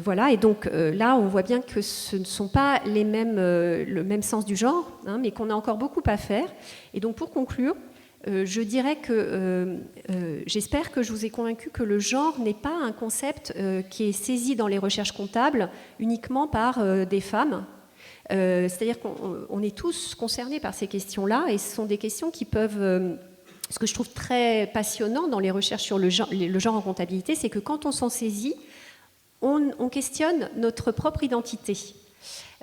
Speaker 2: Voilà, et donc là, on voit bien que ce ne sont pas le même sens du genre, hein, mais qu'on a encore beaucoup à faire. Et donc, pour conclure, je dirais que j'espère que je vous ai convaincu que le genre n'est pas un concept qui est saisi dans les recherches comptables uniquement par des femmes. C'est-à-dire qu'on est tous concernés par ces questions-là, et ce sont des questions qui peuvent... ce que je trouve très passionnant dans les recherches sur le genre en comptabilité, c'est que quand on s'en saisit, on questionne notre propre identité.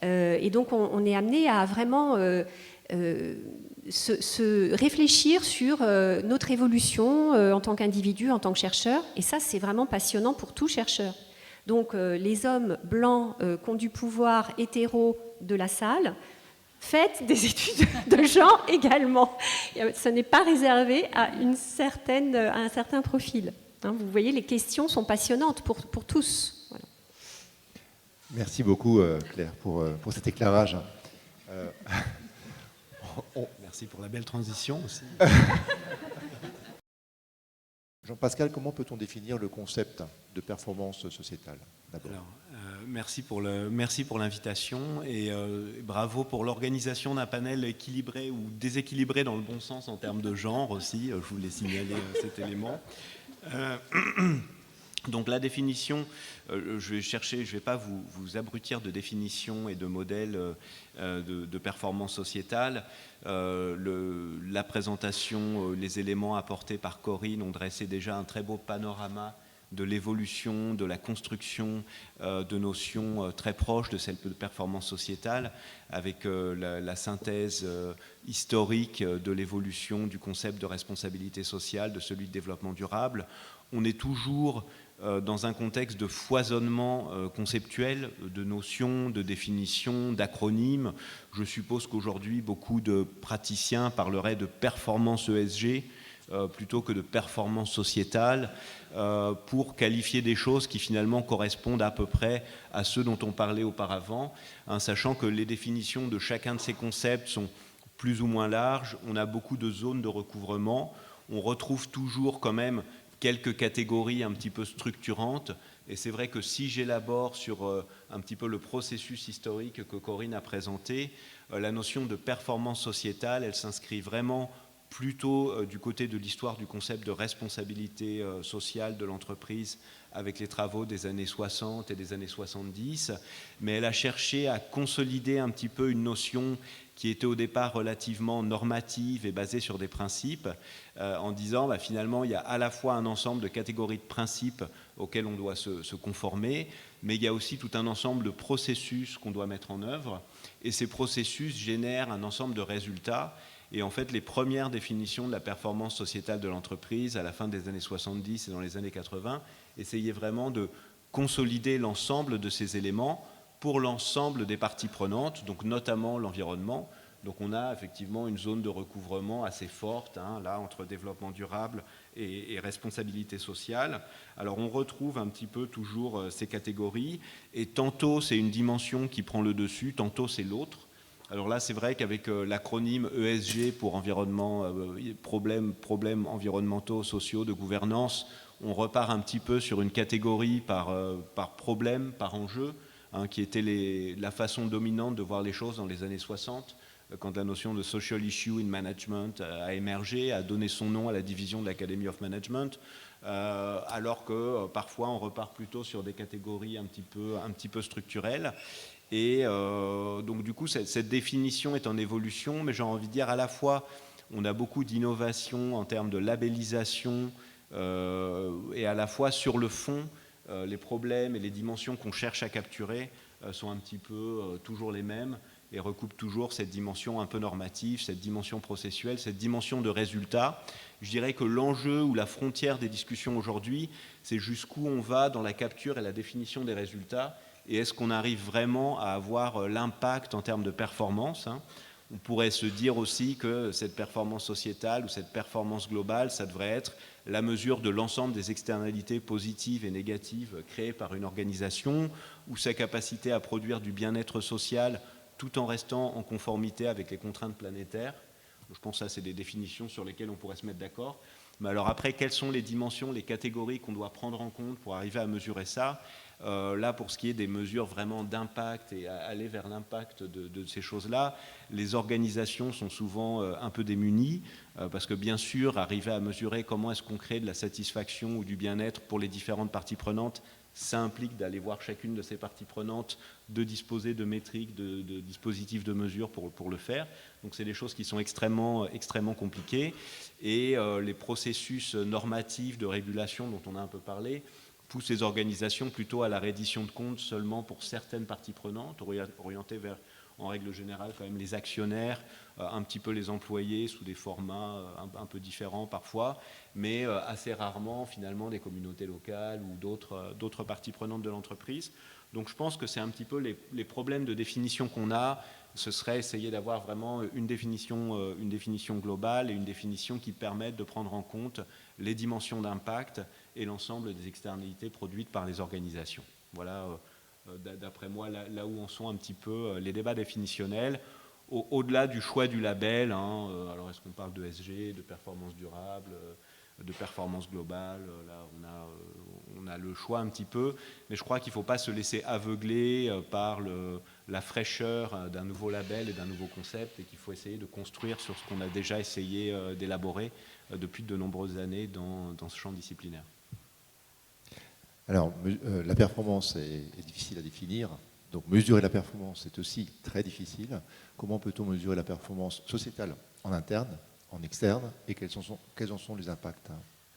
Speaker 2: Et donc, on est amené à vraiment se réfléchir sur notre évolution en tant qu'individu, en tant que chercheur. Et ça, c'est vraiment passionnant pour tout chercheur. Donc, les hommes blancs qui ont du pouvoir hétéro de la salle, faites des études de genre également. Ce n'est pas réservé à un certain profil. Hein, vous voyez, les questions sont passionnantes pour tous. Voilà.
Speaker 1: Merci beaucoup, Claire, pour cet éclairage.
Speaker 4: Merci pour la belle transition aussi.
Speaker 1: Jean-Pascal, comment peut-on définir le concept de performance sociétale d'abord?
Speaker 4: Merci pour l'invitation et bravo pour l'organisation d'un panel équilibré ou déséquilibré dans le bon sens en termes de genre aussi. Je voulais signaler cet élément. Donc la définition, je ne vais pas vous abrutir de définitions et de modèles de performance sociétale. La présentation, les éléments apportés par Corinne ont dressé déjà un très beau panorama de l'évolution, de la construction de notions très proches de celles de performance sociétale, avec la synthèse historique de l'évolution du concept de responsabilité sociale, de celui de développement durable. On est toujours dans un contexte de foisonnement conceptuel, de notions, de définitions, d'acronymes. Je suppose qu'aujourd'hui, beaucoup de praticiens parleraient de performance ESG plutôt que de performance sociétale pour qualifier des choses qui finalement correspondent à peu près à ceux dont on parlait auparavant, hein, sachant que les définitions de chacun de ces concepts sont plus ou moins larges. On a beaucoup de zones de recouvrement. On retrouve toujours quand même quelques catégories un petit peu structurantes. Et c'est vrai que si j'élabore sur un petit peu le processus historique que Corinne a présenté, la notion de performance sociétale, elle s'inscrit vraiment plutôt du côté de l'histoire du concept de responsabilité sociale de l'entreprise avec les travaux des années 60 et des années 70. Mais elle a cherché à consolider un petit peu une notion qui était au départ relativement normative et basée sur des principes, en disant finalement il y a à la fois un ensemble de catégories de principes auxquels on doit se conformer, mais il y a aussi tout un ensemble de processus qu'on doit mettre en œuvre, et ces processus génèrent un ensemble de résultats. Et en fait, les premières définitions de la performance sociétale de l'entreprise à la fin des années 70 et dans les années 80 essayaient vraiment de consolider l'ensemble de ces éléments pour l'ensemble des parties prenantes, donc notamment l'environnement. Donc on a effectivement une zone de recouvrement assez forte, hein, là, entre développement durable et responsabilité sociale. Alors on retrouve un petit peu toujours ces catégories, et tantôt c'est une dimension qui prend le dessus, tantôt c'est l'autre. Alors là, c'est vrai qu'avec l'acronyme ESG pour environnement, problèmes environnementaux, sociaux, de gouvernance, on repart un petit peu sur une catégorie par problème, par enjeu, hein, qui était la façon dominante de voir les choses dans les années 60, quand la notion de social issue in management a émergé, a donné son nom à la division de l'Academy of Management, alors que parfois on repart plutôt sur des catégories un petit peu structurelles. Et donc du coup, cette définition est en évolution, mais j'ai envie de dire à la fois, on a beaucoup d'innovations en termes de labellisation, et à la fois sur le fond, les problèmes et les dimensions qu'on cherche à capturer sont un petit peu toujours les mêmes. et recoupe toujours cette dimension un peu normative, cette dimension processuelle, cette dimension de résultat. Je dirais que l'enjeu ou la frontière des discussions aujourd'hui, c'est jusqu'où on va dans la capture et la définition des résultats, et est-ce qu'on arrive vraiment à avoir l'impact en termes de performance, hein. On pourrait se dire aussi que cette performance sociétale ou cette performance globale, ça devrait être la mesure de l'ensemble des externalités positives et négatives créées par une organisation, ou sa capacité à produire du bien-être social tout en restant en conformité avec les contraintes planétaires. Je pense que ça, c'est des définitions sur lesquelles on pourrait se mettre d'accord. Mais alors après, quelles sont les dimensions, les catégories qu'on doit prendre en compte pour arriver à mesurer ça ? Là, pour ce qui est des mesures vraiment d'impact et aller vers l'impact de ces choses-là, les organisations sont souvent un peu démunies parce que bien sûr, arriver à mesurer comment est-ce qu'on crée de la satisfaction ou du bien-être pour les différentes parties prenantes, ça implique d'aller voir chacune de ces parties prenantes, de disposer de métriques, de dispositifs de mesure pour le faire. Donc c'est des choses qui sont extrêmement compliquées. Et les processus normatifs de régulation dont on a un peu parlé poussent les organisations plutôt à la reddition de comptes seulement pour certaines parties prenantes, orientées vers, en règle générale, quand même les actionnaires, un petit peu les employés sous des formats un peu différents parfois, mais assez rarement finalement des communautés locales ou d'autres parties prenantes de l'entreprise. Donc je pense que c'est un petit peu les problèmes de définition qu'on a. Ce serait essayer d'avoir vraiment une définition globale et une définition qui permette de prendre en compte les dimensions d'impact et l'ensemble des externalités produites par les organisations. Voilà, d'après moi, là où en sont un petit peu les débats définitionnels, au-delà du choix du label. Hein, alors est-ce qu'on parle de SG, de performance durable, de performance globale? Là, on a le choix un petit peu, mais je crois qu'il ne faut pas se laisser aveugler par la fraîcheur d'un nouveau label et d'un nouveau concept, et qu'il faut essayer de construire sur ce qu'on a déjà essayé d'élaborer depuis de nombreuses années dans ce champ disciplinaire.
Speaker 1: Alors, la performance est difficile à définir. Donc, mesurer la performance est aussi très difficile. Comment peut-on mesurer la performance sociétale en interne, en externe, et quels en sont les impacts?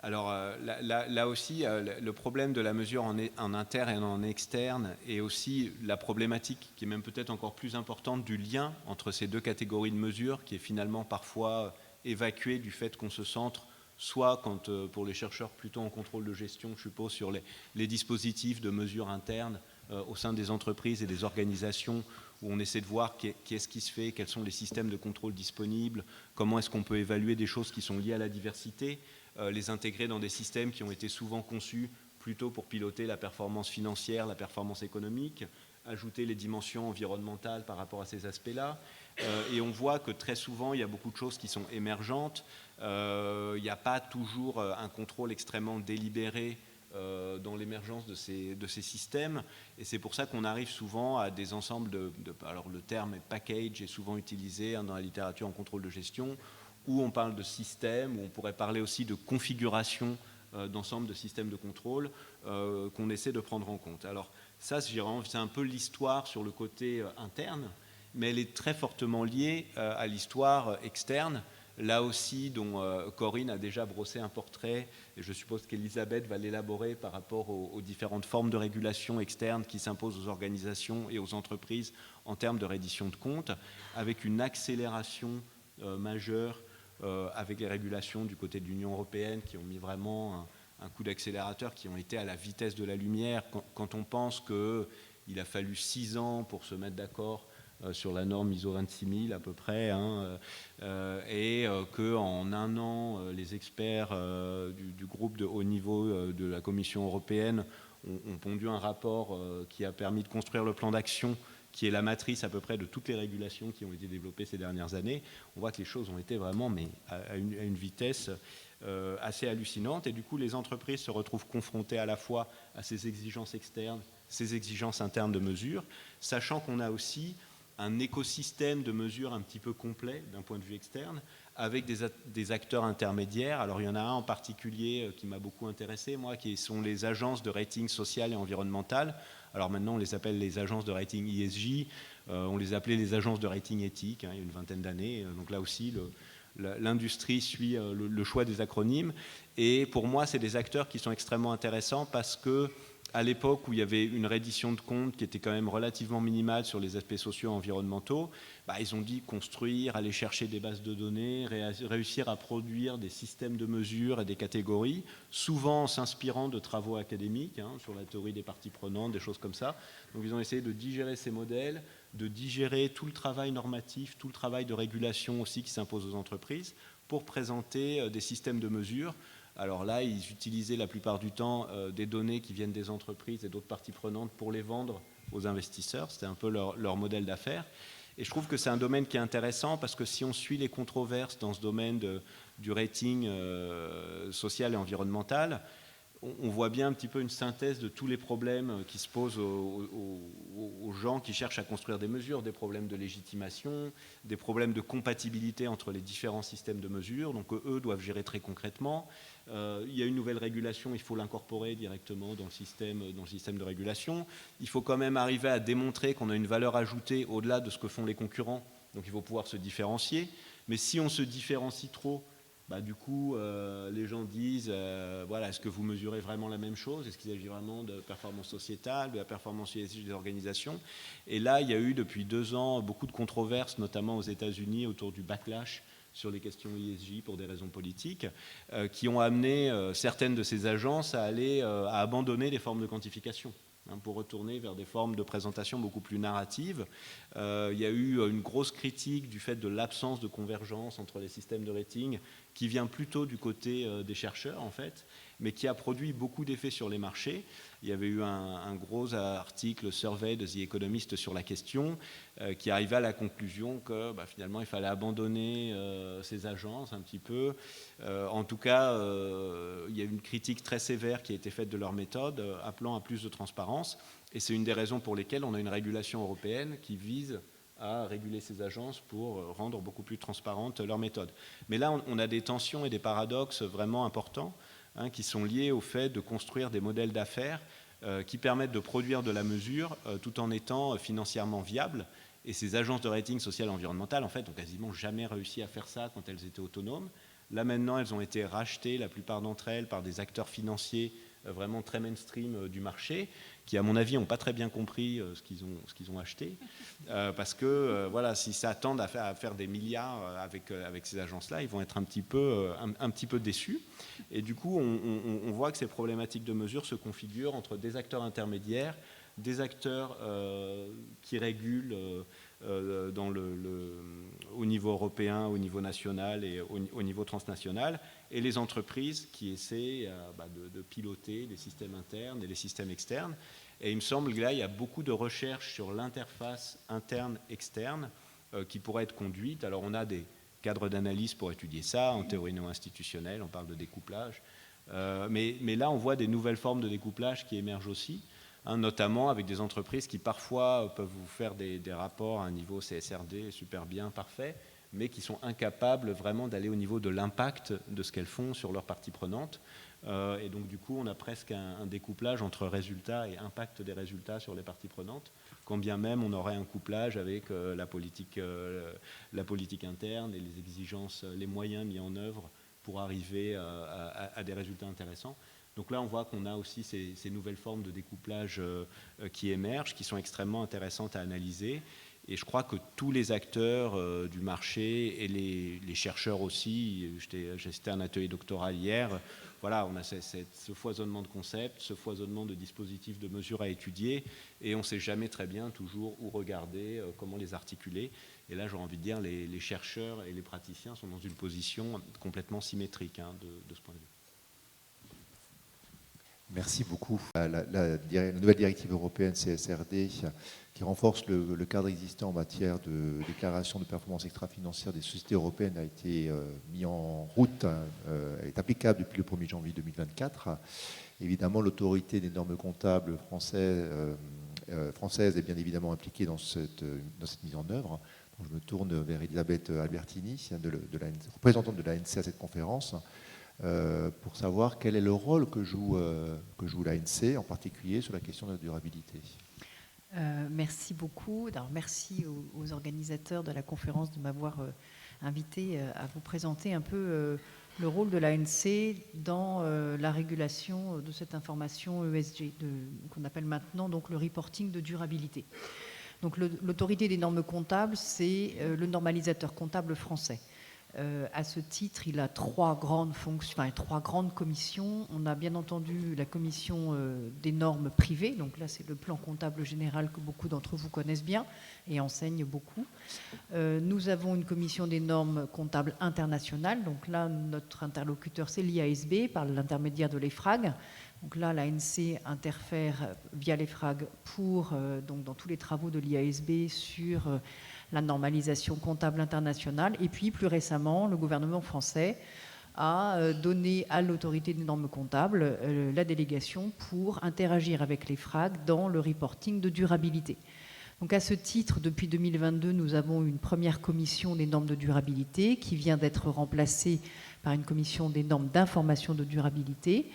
Speaker 4: Alors là aussi, le problème de la mesure en interne et en externe, et aussi la problématique qui est même peut-être encore plus importante du lien entre ces deux catégories de mesures, qui est finalement parfois évacuée du fait qu'on se centre soit quand, pour les chercheurs plutôt en contrôle de gestion, je suppose, sur les dispositifs de mesure internes au sein des entreprises et des organisations, où on essaie de voir qu'est-ce qui se fait, quels sont les systèmes de contrôle disponibles, comment est-ce qu'on peut évaluer des choses qui sont liées à la diversité, les intégrer dans des systèmes qui ont été souvent conçus plutôt pour piloter la performance financière, la performance économique, ajouter les dimensions environnementales par rapport à ces aspects-là. Et on voit que très souvent, il y a beaucoup de choses qui sont émergentes. Il n'y a pas toujours un contrôle extrêmement délibéré dans l'émergence de ces systèmes. Et c'est pour ça qu'on arrive souvent à des ensembles alors le terme package est souvent utilisé dans la littérature en contrôle de gestion, où on parle de système, où on pourrait parler aussi de configuration d'ensemble de systèmes de contrôle qu'on essaie de prendre en compte. Alors ça, c'est un peu l'histoire sur le côté interne, mais elle est très fortement liée à l'histoire externe, là aussi dont Corinne a déjà brossé un portrait, et je suppose qu'Elisabeth va l'élaborer par rapport aux différentes formes de régulation externe qui s'imposent aux organisations et aux entreprises en termes de reddition de comptes, avec une accélération majeure avec les régulations du côté de l'Union européenne qui ont mis vraiment un coup d'accélérateur, qui ont été à la vitesse de la lumière. Quand on pense qu'il a fallu 6 ans pour se mettre d'accord sur la norme ISO 26000 à peu près, et qu'en 1 an, les experts du groupe de haut niveau de la Commission européenne ont pondu un rapport qui a permis de construire le plan d'action qui est la matrice à peu près de toutes les régulations qui ont été développées ces dernières années. On voit que les choses ont été vraiment à une vitesse assez hallucinante, et du coup les entreprises se retrouvent confrontées à la fois à ces exigences externes, ces exigences internes de mesure, sachant qu'on a aussi un écosystème de mesures un petit peu complet d'un point de vue externe, avec des acteurs intermédiaires. Alors il y en a un en particulier qui m'a beaucoup intéressé, moi, qui sont les agences de rating social et environnemental. Alors maintenant on les appelle les agences de rating ESG, on les appelait les agences de rating éthique, il y a une vingtaine d'années. Donc là aussi l'industrie suit le choix des acronymes, et pour moi c'est des acteurs qui sont extrêmement intéressants parce que à l'époque où il y avait une reddition de comptes qui était quand même relativement minimale sur les aspects sociaux et environnementaux, ils ont dit construire, aller chercher des bases de données, réussir à produire des systèmes de mesure et des catégories, souvent en s'inspirant de travaux académiques sur la théorie des parties prenantes, des choses comme ça. Donc ils ont essayé de digérer ces modèles, de digérer tout le travail normatif, tout le travail de régulation aussi qui s'impose aux entreprises pour présenter des systèmes de mesure. Alors là, ils utilisaient la plupart du temps des données qui viennent des entreprises et d'autres parties prenantes pour les vendre aux investisseurs. C'était un peu leur modèle d'affaires. Et je trouve que c'est un domaine qui est intéressant parce que si on suit les controverses dans ce domaine du rating social et environnemental, on voit bien un petit peu une synthèse de tous les problèmes qui se posent aux gens qui cherchent à construire des mesures, des problèmes de légitimation, des problèmes de compatibilité entre les différents systèmes de mesures, donc eux doivent gérer très concrètement. Il y a une nouvelle régulation, il faut l'incorporer directement dans le système de régulation. Il faut quand même arriver à démontrer qu'on a une valeur ajoutée au-delà de ce que font les concurrents, donc il faut pouvoir se différencier. Mais si on se différencie trop, du coup, les gens disent, voilà, est-ce que vous mesurez vraiment la même chose? Est-ce qu'il s'agit vraiment de performance sociétale, de la performance ESG des organisations? Et là, il y a eu depuis 2 ans beaucoup de controverses, notamment aux États-Unis, autour du backlash sur les questions ESG pour des raisons politiques, qui ont amené certaines de ces agences à abandonner les formes de quantification, pour retourner vers des formes de présentation beaucoup plus narratives. Il y a eu une grosse critique du fait de l'absence de convergence entre les systèmes de rating, qui vient plutôt du côté des chercheurs, en fait, mais qui a produit beaucoup d'effets sur les marchés. Il y avait eu un gros article survey de The Economist sur la question, qui arrivait à la conclusion que finalement il fallait abandonner ces agences un petit peu. En tout cas, il y a eu une critique très sévère qui a été faite de leur méthode, appelant à plus de transparence. Et c'est une des raisons pour lesquelles on a une régulation européenne qui vise à réguler ces agences pour rendre beaucoup plus transparente leur méthode. Mais là, on a des tensions et des paradoxes vraiment importants qui sont liés au fait de construire des modèles d'affaires qui permettent de produire de la mesure tout en étant financièrement viables. Et ces agences de rating social et environnemental, en fait, n'ont quasiment jamais réussi à faire ça quand elles étaient autonomes. Là, maintenant, elles ont été rachetées, la plupart d'entre elles, par des acteurs financiers vraiment très mainstream du marché, qui, à mon avis, n'ont pas très bien compris ce qu'ils ont acheté. Parce que, voilà, s'ils s'attendent à faire des milliards avec ces agences-là, ils vont être un petit peu déçus. Et du coup, on voit que ces problématiques de mesure se configurent entre des acteurs intermédiaires, des acteurs qui régulent au niveau européen, au niveau national et au niveau transnational, et les entreprises qui essaient de piloter les systèmes internes et les systèmes externes. Et il me semble que là, il y a beaucoup de recherches sur l'interface interne-externe qui pourrait être conduite. Alors, on a des cadres d'analyse pour étudier ça, en théorie néo-institutionnelle, on parle de découplage. Mais là, on voit des nouvelles formes de découplage qui émergent aussi, notamment avec des entreprises qui parfois peuvent vous faire des rapports à un niveau CSRD super bien, parfait, mais qui sont incapables vraiment d'aller au niveau de l'impact de ce qu'elles font sur leurs parties prenantes. Et donc du coup, on a presque un découplage entre résultats et impact des résultats sur les parties prenantes, quand bien même on aurait un couplage avec la politique interne et les exigences, les moyens mis en œuvre pour arriver à des résultats intéressants. Donc là, on voit qu'on a aussi ces nouvelles formes de découplage qui émergent, qui sont extrêmement intéressantes à analyser. Et je crois que tous les acteurs du marché et les chercheurs aussi, j'ai cité un atelier doctoral hier, voilà, on a ce foisonnement de concepts, ce foisonnement de dispositifs de mesure à étudier, et on ne sait jamais très bien toujours où regarder, comment les articuler. Et là, j'aurais envie de dire, les chercheurs et les praticiens sont dans une position complètement symétrique de ce point de vue.
Speaker 1: Merci beaucoup. La nouvelle directive européenne CSRD qui renforce le cadre existant en matière de déclaration de performance extra-financière des sociétés européennes a été mis en route, est applicable depuis le 1er janvier 2024. Évidemment, l'autorité des normes comptables française est bien évidemment impliquée dans cette mise en œuvre. Donc, je me tourne vers Elisabeth Albertini, représentante de l'ANC à cette conférence, pour savoir quel est le rôle que joue l'ANC, en particulier sur la question de la durabilité.
Speaker 5: Merci beaucoup. Alors, merci aux organisateurs de la conférence de m'avoir invité à vous présenter un peu le rôle de l'ANC dans la régulation de cette information ESG, qu'on appelle maintenant donc le reporting de durabilité. Donc l'autorité des normes comptables, c'est le normalisateur comptable français. À ce titre, il a trois grandes fonctions, trois grandes commissions. On a bien entendu la commission des normes privées. Donc là, c'est le plan comptable général que beaucoup d'entre vous connaissent bien et enseignent beaucoup. Nous avons une commission des normes comptables internationales. Donc là, notre interlocuteur, c'est l'IASB par l'intermédiaire de l'EFRAG. Donc là, l'ANC interfère via l'EFRAG pour, donc dans tous les travaux de l'IASB sur la normalisation comptable internationale. Et puis, plus récemment, le gouvernement français a donné à l'autorité des normes comptables la délégation pour interagir avec l'EFRAG dans le reporting de durabilité. Donc à ce titre, depuis 2022, nous avons une première commission des normes de durabilité qui vient d'être remplacée par une commission des normes d'information de durabilité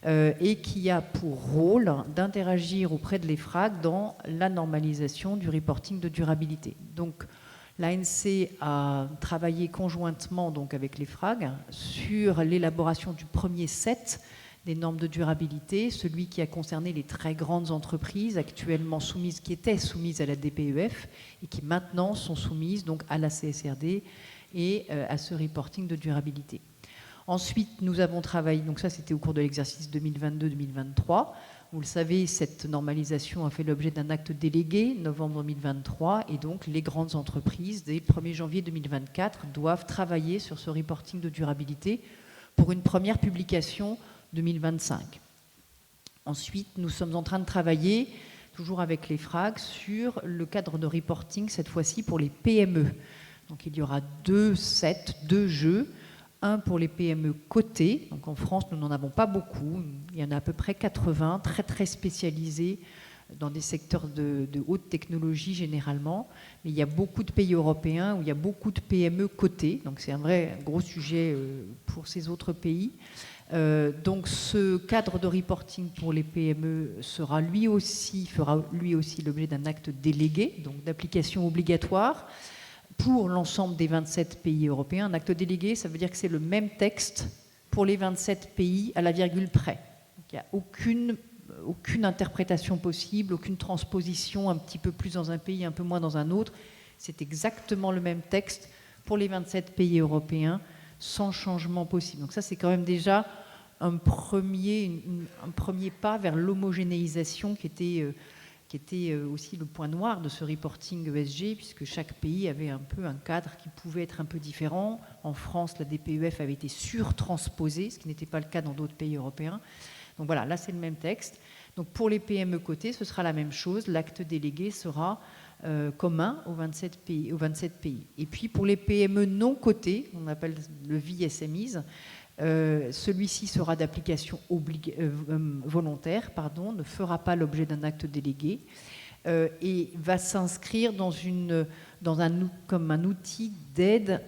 Speaker 5: et qui a pour rôle d'interagir auprès de l'EFRAG dans la normalisation du reporting de durabilité. Donc l'ANC a travaillé conjointement donc, avec l'EFRAG sur l'élaboration du premier set des normes de durabilité, celui qui a concerné les très grandes entreprises actuellement soumises, qui étaient soumises à la DPEF et qui maintenant sont soumises donc, à la CSRD et à ce reporting de durabilité. Ensuite, nous avons travaillé, donc ça c'était au cours de l'exercice 2022-2023. Vous le savez, cette normalisation a fait l'objet d'un acte délégué, novembre 2023, et donc les grandes entreprises, dès le 1er janvier 2024, doivent travailler sur ce reporting de durabilité pour une première publication 2025. Ensuite, nous sommes en train de travailler, toujours avec l'EFRAG, sur le cadre de reporting, cette fois-ci pour les PME. Donc il y aura deux jeux. Un pour les PME cotées, donc en France nous n'en avons pas beaucoup, il y en a à peu près 80, très très spécialisés dans des secteurs de haute technologie généralement, mais il y a beaucoup de pays européens où il y a beaucoup de PME cotées, donc c'est un vrai gros sujet pour ces autres pays. Donc ce cadre de reporting pour les PME fera lui aussi l'objet d'un acte délégué, donc d'application obligatoire, pour l'ensemble des 27 pays européens. Un acte délégué, ça veut dire que c'est le même texte pour les 27 pays à la virgule près. Donc, il n'y a aucune interprétation possible, aucune transposition un petit peu plus dans un pays, un peu moins dans un autre. C'est exactement le même texte pour les 27 pays européens, sans changement possible. Donc ça, c'est quand même déjà un premier pas vers l'homogénéisation qui était aussi le point noir de ce reporting ESG, puisque chaque pays avait un peu un cadre qui pouvait être un peu différent. En France, la DPEF avait été surtransposée, ce qui n'était pas le cas dans d'autres pays européens. Donc voilà, là c'est le même texte. Donc pour les PME cotées, ce sera la même chose. L'acte délégué sera commun aux 27 pays. Et puis pour les PME non cotées, on appelle le VSMIs, celui-ci sera d'application volontaire, ne fera pas l'objet d'un acte délégué et va s'inscrire comme un outil d'aide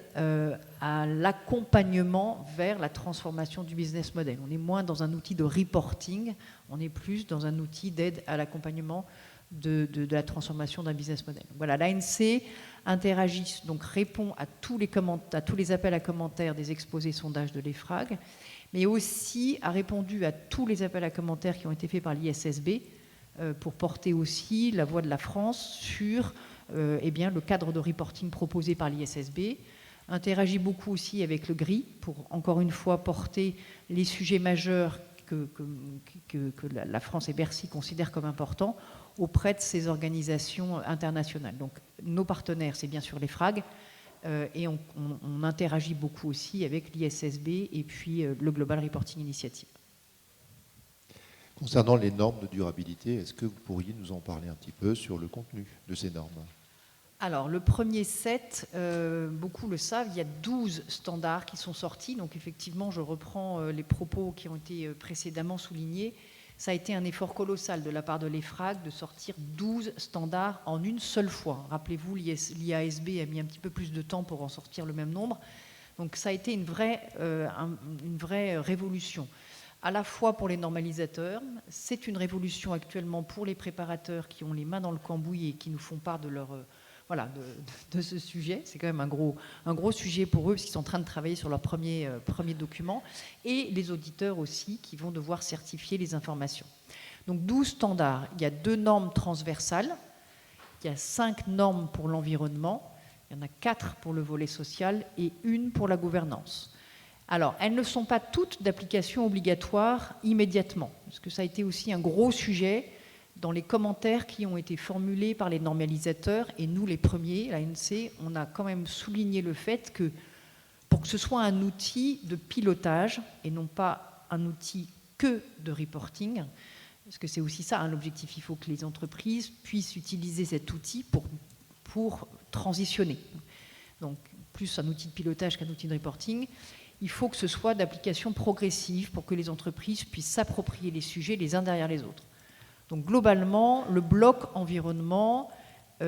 Speaker 5: à l'accompagnement vers la transformation du business model. On est moins dans un outil de reporting, on est plus dans un outil d'aide à l'accompagnement de la transformation d'un business model. Voilà, l'ANC interagit, donc répond à tous les appels à commentaires des exposés sondages de l'EFRAG, mais aussi a répondu à tous les appels à commentaires qui ont été faits par l'ISSB pour porter aussi la voix de la France sur le cadre de reporting proposé par l'ISSB, interagit beaucoup aussi avec le GRI pour, encore une fois, porter les sujets majeurs que la France et Bercy considèrent comme importants auprès de ces organisations internationales. Donc nos partenaires, c'est bien sûr l'EFRAG, et on interagit beaucoup aussi avec l'ISSB et puis le Global Reporting Initiative.
Speaker 1: Concernant les normes de durabilité, est-ce que vous pourriez nous en parler un petit peu sur le contenu de ces normes ?
Speaker 5: Alors, le premier set, beaucoup le savent, il y a 12 standards qui sont sortis. Donc, effectivement, je reprends les propos qui ont été précédemment soulignés. Ça a été un effort colossal de la part de l'EFRAG de sortir 12 standards en une seule fois. Rappelez-vous, l'IASB a mis un petit peu plus de temps pour en sortir le même nombre. Donc, ça a été une vraie révolution. À la fois pour les normalisateurs, c'est une révolution actuellement pour les préparateurs qui ont les mains dans le cambouis et qui nous font part de leur de ce sujet. C'est quand même un gros sujet pour eux, parce qu'ils sont en train de travailler sur leur premier document, et les auditeurs aussi, qui vont devoir certifier les informations. Donc 12 standards. Il y a 2 normes transversales, il y a 5 normes pour l'environnement, il y en a 4 pour le volet social et 1 pour la gouvernance. Alors, elles ne sont pas toutes d'application obligatoire immédiatement, parce que ça a été aussi un gros sujet dans les commentaires qui ont été formulés par les normalisateurs, et nous, les premiers, l'ANC, on a quand même souligné le fait que pour que ce soit un outil de pilotage, et non pas un outil que de reporting, parce que c'est aussi ça, l'objectif, il faut que les entreprises puissent utiliser cet outil pour transitionner. Donc, plus un outil de pilotage qu'un outil de reporting, il faut que ce soit d'application progressive pour que les entreprises puissent s'approprier les sujets les uns derrière les autres. Donc globalement, le bloc environnement, dans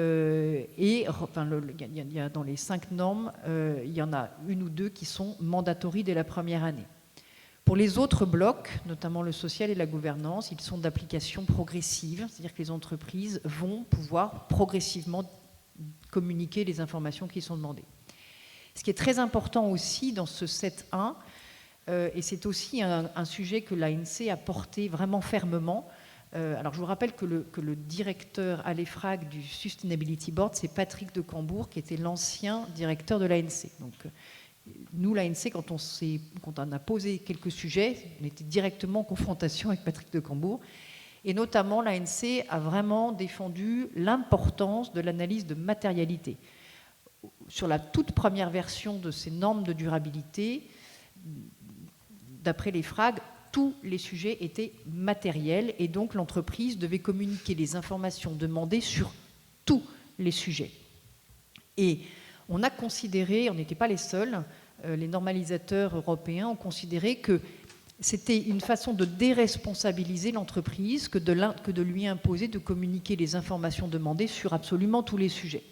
Speaker 5: les 5 normes, il y en a 1 ou 2 qui sont mandatories dès la première année. Pour les autres blocs, notamment le social et la gouvernance, ils sont d'application progressive, c'est-à-dire que les entreprises vont pouvoir progressivement communiquer les informations qui sont demandées. Ce qui est très important aussi dans ce 7.1, et c'est aussi un sujet que l'ANC a porté vraiment fermement. Alors je vous rappelle que le directeur à l'EFRAG du Sustainability Board, c'est Patrick de Cambourg, qui était l'ancien directeur de l'ANC. Donc nous, l'ANC, quand on a posé quelques sujets, on était directement en confrontation avec Patrick de Cambourg. Et notamment, l'ANC a vraiment défendu l'importance de l'analyse de matérialité. Sur la toute première version de ces normes de durabilité, d'après les FRAG, tous les sujets étaient matériels et donc l'entreprise devait communiquer les informations demandées sur tous les sujets. Et on a considéré, on n'était pas les seuls, les normalisateurs européens ont considéré que c'était une façon de déresponsabiliser l'entreprise que de lui imposer de communiquer les informations demandées sur absolument tous les sujets.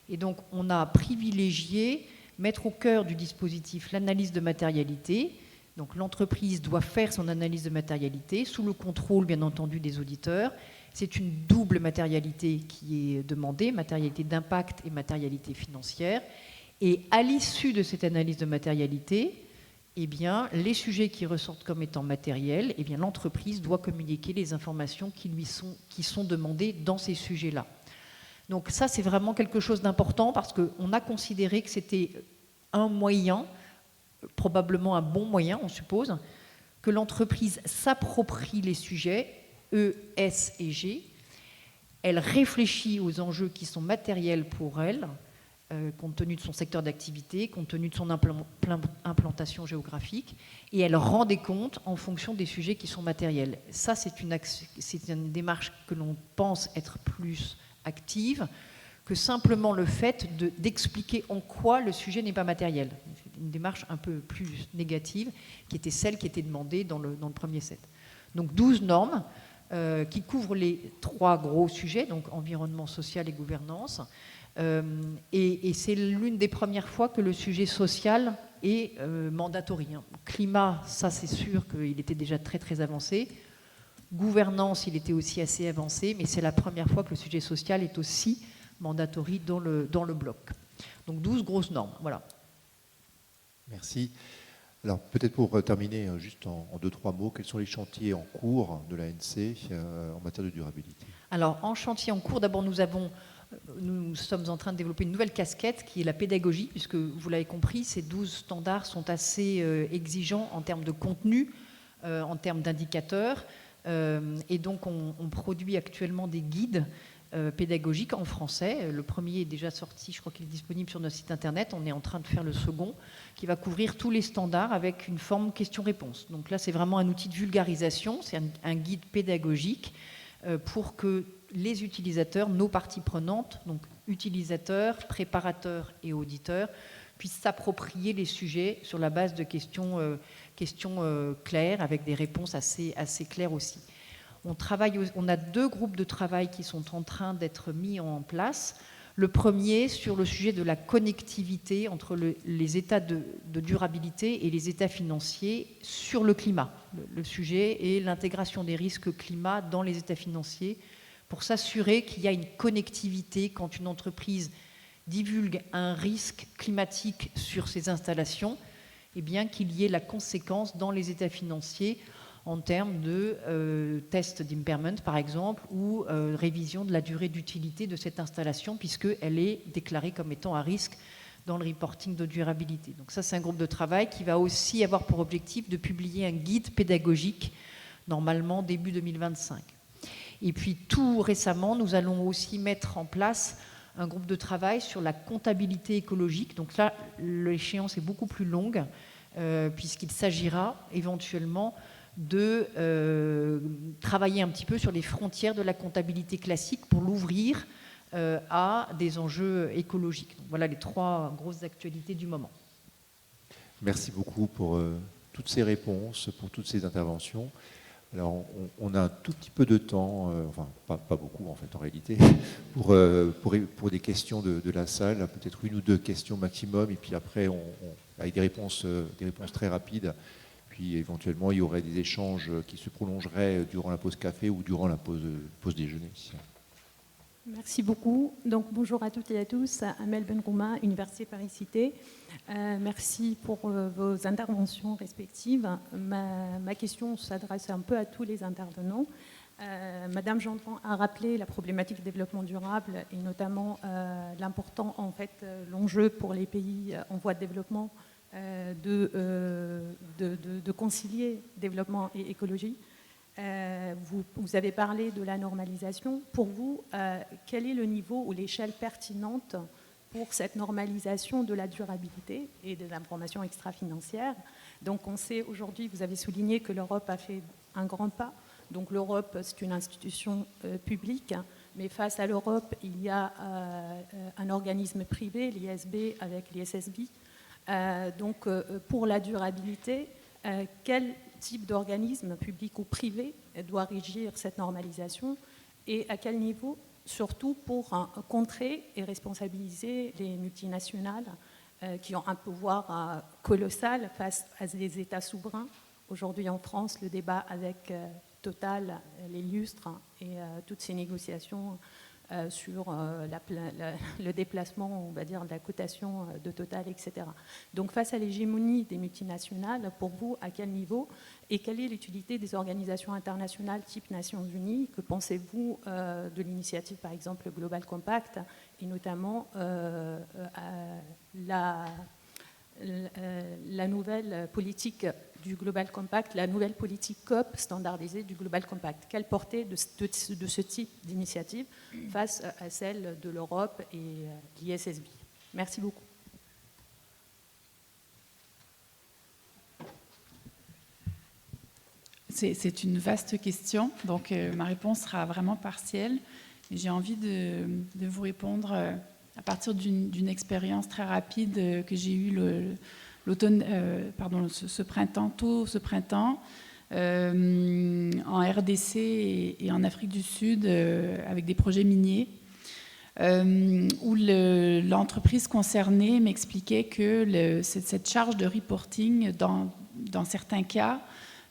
Speaker 5: Et donc, on a privilégié mettre au cœur du dispositif l'analyse de matérialité. Donc, l'entreprise doit faire son analyse de matérialité sous le contrôle, bien entendu, des auditeurs. C'est une double matérialité qui est demandée, matérialité d'impact et matérialité financière. Et à l'issue de cette analyse de matérialité, eh bien, les sujets qui ressortent comme étant matériels, eh bien, l'entreprise doit communiquer les informations qui sont demandées dans ces sujets-là. Donc ça, c'est vraiment quelque chose d'important parce qu'on a considéré que c'était un moyen, probablement un bon moyen, on suppose, que l'entreprise s'approprie les sujets, E, S et G. Elle réfléchit aux enjeux qui sont matériels pour elle, compte tenu de son secteur d'activité, compte tenu de son implantation géographique, et elle rend des comptes en fonction des sujets qui sont matériels. Ça, c'est une démarche que l'on pense être plus active que simplement le fait d'expliquer en quoi le sujet n'est pas matériel. C'est une démarche un peu plus négative qui était celle qui était demandée dans le premier set. Donc 12 normes qui couvrent les 3 gros sujets, donc environnement, social et gouvernance. Et c'est l'une des premières fois que le sujet social est mandatory. Climat, ça c'est sûr qu'il était déjà très très avancé. Gouvernance, il était aussi assez avancé, mais c'est la première fois que le sujet social est aussi mandatory dans le bloc. Donc 12 grosses normes, voilà.
Speaker 1: Merci. Alors peut-être pour terminer, juste en 2-3 mots, quels sont les chantiers en cours de l'ANC en matière de durabilité? Alors
Speaker 5: en chantier en cours, d'abord nous sommes en train de développer une nouvelle casquette qui est la pédagogie, puisque vous l'avez compris, ces 12 standards sont assez exigeants en termes de contenu, en termes d'indicateurs. Et donc on produit actuellement des guides pédagogiques en français. Le premier est déjà sorti, je crois qu'il est disponible sur notre site internet. On est en train de faire le second qui va couvrir tous les standards avec une forme question-réponse. Donc là c'est vraiment un outil de vulgarisation, c'est un guide pédagogique pour que les utilisateurs, nos parties prenantes, donc utilisateurs, préparateurs et auditeurs, puissent s'approprier les sujets sur la base de questions claires, avec des réponses assez claires aussi. On a 2 groupes de travail qui sont en train d'être mis en place. Le premier sur le sujet de la connectivité entre les états de durabilité et les états financiers sur le climat. Le sujet est l'intégration des risques climat dans les états financiers pour s'assurer qu'il y a une connectivité quand une entreprise divulgue un risque climatique sur ses installations, eh bien qu'il y ait la conséquence dans les états financiers en termes de test d'impairment, par exemple, ou révision de la durée d'utilité de cette installation, puisqu'elle est déclarée comme étant à risque dans le reporting de durabilité. Donc ça, c'est un groupe de travail qui va aussi avoir pour objectif de publier un guide pédagogique, normalement début 2025. Et puis tout récemment, nous allons aussi mettre en place un groupe de travail sur la comptabilité écologique. Donc là, l'échéance est beaucoup plus longue, puisqu'il s'agira éventuellement de travailler un petit peu sur les frontières de la comptabilité classique pour l'ouvrir à des enjeux écologiques. Donc voilà les 3 grosses actualités du moment.
Speaker 1: Merci beaucoup pour toutes ces réponses, pour toutes ces interventions. Alors, on a un tout petit peu de temps, enfin, pas beaucoup en fait en réalité, pour des questions de la salle, peut-être 1 ou 2 questions maximum, et puis après, avec des réponses très rapides, puis éventuellement, il y aurait des échanges qui se prolongeraient durant la pause café ou durant la pause déjeuner.
Speaker 6: Merci beaucoup. Donc, bonjour à toutes et à tous. Amel Benrouma, Université Paris-Cité. Merci pour vos interventions respectives. Ma question s'adresse un peu à tous les intervenants. Madame Gendron a rappelé la problématique du développement durable et notamment l'important, en fait, l'enjeu pour les pays en voie de développement de concilier développement et écologie. Vous avez parlé de la normalisation. Pour vous, quel est le niveau ou l'échelle pertinente pour cette normalisation de la durabilité et des informations extra-financières? Donc on sait aujourd'hui, vous avez souligné que l'Europe a fait un grand pas. Donc l'Europe, c'est une institution publique, mais face à l'Europe, il y a un organisme privé, l'ISB avec l'ISSB. Donc pour la durabilité, quel type d'organisme, public ou privé, doit régir cette normalisation et à quel niveau, surtout pour contrer et responsabiliser les multinationales qui ont un pouvoir colossal face à des États souverains. Aujourd'hui en France, le débat avec Total l'illustre et toutes ces négociations sur le déplacement, on va dire, de la cotation de Total, etc. Donc face à l'hégémonie des multinationales, pour vous, à quel niveau et quelle est l'utilité des organisations internationales type Nations Unies? Que pensez-vous de l'initiative, par exemple, Global Compact et notamment la nouvelle politique du Global Compact, la nouvelle politique COP standardisée du Global Compact? Quelle portée de ce type d'initiative face à celle de l'Europe et l'ISSB? Merci beaucoup.
Speaker 3: C'est une vaste question, donc ma réponse sera vraiment partielle. J'ai envie de vous répondre à partir d'une expérience très rapide que j'ai eue ce printemps, en RDC et en Afrique du Sud avec des projets miniers, où l'entreprise concernée m'expliquait que cette charge de reporting, dans certains cas,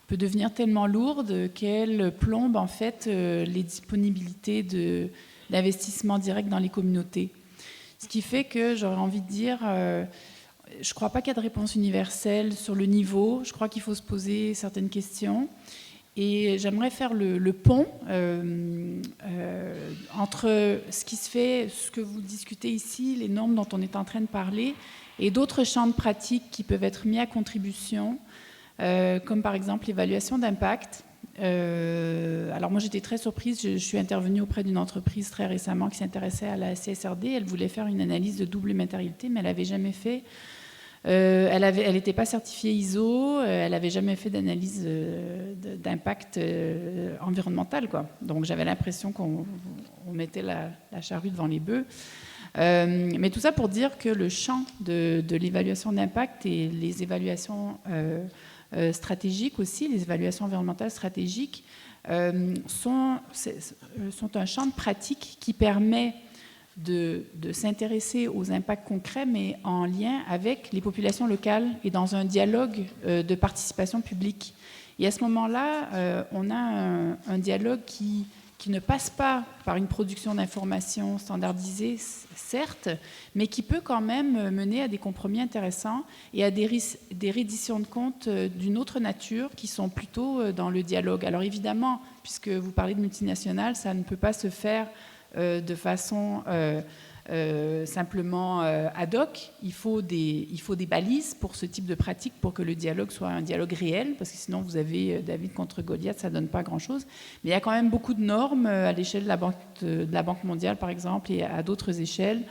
Speaker 3: peut devenir tellement lourde qu'elle plombe en fait les disponibilités d'investissement direct dans les communautés. Ce qui fait que j'aurais envie de dire, je ne crois pas qu'il y a de réponse universelle sur le niveau. Je crois qu'il faut se poser certaines questions. Et j'aimerais faire le pont entre ce qui se fait, ce que vous discutez ici, les normes dont on est en train de parler, et d'autres champs de pratique qui peuvent être mis à contribution, comme par exemple l'évaluation d'impact. Alors moi j'étais très surprise, je suis intervenue auprès d'une entreprise très récemment qui s'intéressait à la CSRD. Elle voulait faire une analyse de double matérialité, mais elle n'avait jamais fait. Elle n'était pas certifiée ISO, elle n'avait jamais fait d'analyse d'impact environnemental, quoi. Donc j'avais l'impression qu'on mettait la charrue devant les bœufs. Mais tout ça pour dire que le champ de l'évaluation d'impact et les évaluations stratégiques aussi, les évaluations environnementales stratégiques, sont un champ de pratique qui permet de s'intéresser aux impacts concrets, mais en lien avec les populations locales et dans un dialogue de participation publique. Et à ce moment-là, on a un dialogue qui qui ne passe pas par une production d'informations standardisée, certes, mais qui peut quand même mener à des compromis intéressants et à des redditions de comptes d'une autre nature qui sont plutôt dans le dialogue. Alors évidemment, puisque vous parlez de multinationales, ça ne peut pas se faire de façon simplement ad hoc. Il faut des balises pour ce type de pratique pour que le dialogue soit un dialogue réel, parce que sinon vous avez David contre Goliath, ça ne donne pas grand-chose. Mais il y a quand même beaucoup de normes à l'échelle de la Banque mondiale, par exemple, et à d'autres échelles.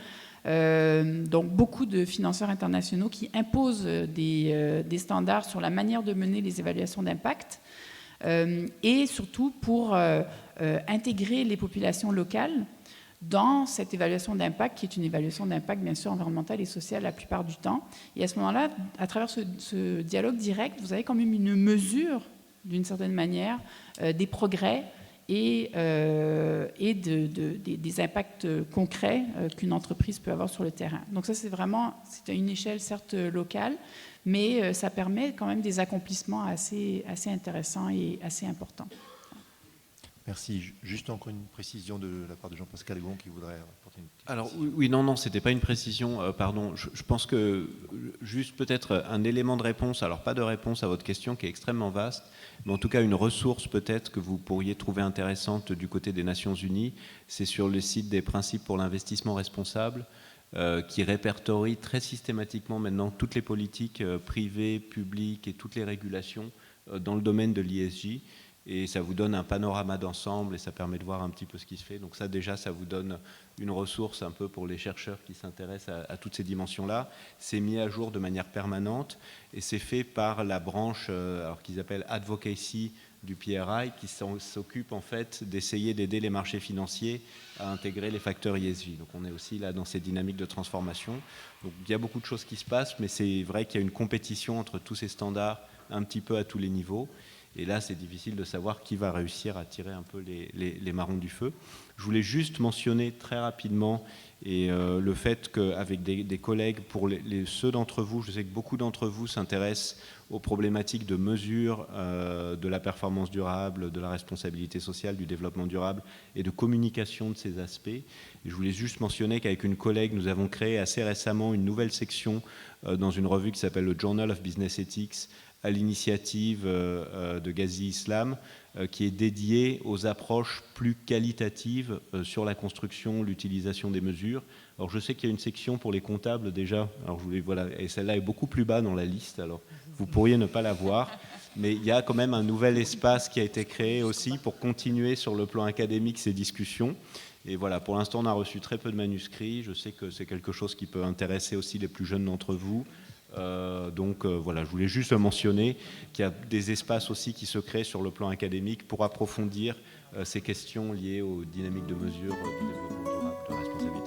Speaker 3: Donc beaucoup de financeurs internationaux qui imposent des standards sur la manière de mener les évaluations d'impact et surtout pour intégrer les populations locales dans cette évaluation d'impact, qui est une évaluation d'impact, bien sûr, environnemental et social la plupart du temps. Et à ce moment-là, à travers ce dialogue direct, vous avez quand même une mesure, d'une certaine manière, des progrès et des impacts concrets qu'une entreprise peut avoir sur le terrain. Donc ça, c'est à une échelle, certes, locale, mais ça permet quand même des accomplissements assez intéressants et assez importants.
Speaker 1: Merci. Juste encore une précision de la part de Jean-Pascal Gon qui voudrait apporter une petite
Speaker 4: Alors
Speaker 1: précision.
Speaker 4: oui, non, c'était pas une précision, pardon. Je pense que juste peut-être un élément de réponse, alors pas de réponse à votre question qui est extrêmement vaste, mais en tout cas une ressource peut-être que vous pourriez trouver intéressante du côté des Nations Unies, c'est sur le site des principes pour l'investissement responsable, qui répertorie très systématiquement maintenant toutes les politiques privées, publiques et toutes les régulations dans le domaine de l'ESG. Et ça vous donne un panorama d'ensemble et ça permet de voir un petit peu ce qui se fait. Donc ça déjà, ça vous donne une ressource un peu pour les chercheurs qui s'intéressent à toutes ces dimensions-là. C'est mis à jour de manière permanente et c'est fait par la branche alors qu'ils appellent Advocacy du PRI qui s'occupe en fait d'essayer d'aider les marchés financiers à intégrer les facteurs ESG. Donc on est aussi là dans ces dynamiques de transformation. Donc il y a beaucoup de choses qui se passent, mais c'est vrai qu'il y a une compétition entre tous ces standards un petit peu à tous les niveaux. Et là, c'est difficile de savoir qui va réussir à tirer un peu les marrons du feu. Je voulais juste mentionner très rapidement le fait qu'avec des collègues, pour ceux d'entre vous, je sais que beaucoup d'entre vous s'intéressent aux problématiques de mesure de la performance durable, de la responsabilité sociale, du développement durable et de communication de ces aspects. Et je voulais juste mentionner qu'avec une collègue, nous avons créé assez récemment une nouvelle section dans une revue qui s'appelle le Journal of Business Ethics, à l'initiative de Ghazi Islam, qui est dédiée aux approches plus qualitatives sur la construction, l'utilisation des mesures. Alors je sais qu'il y a une section pour les comptables déjà, alors voilà, et celle-là est beaucoup plus bas dans la liste, alors vous pourriez ne pas la voir, mais il y a quand même un nouvel espace qui a été créé aussi pour continuer sur le plan académique ces discussions. Et voilà, pour l'instant on a reçu très peu de manuscrits, je sais que c'est quelque chose qui peut intéresser aussi les plus jeunes d'entre vous. Donc voilà, je voulais juste mentionner qu'il y a des espaces aussi qui se créent sur le plan académique pour approfondir ces questions liées aux dynamiques de mesure du développement durable, de responsabilité.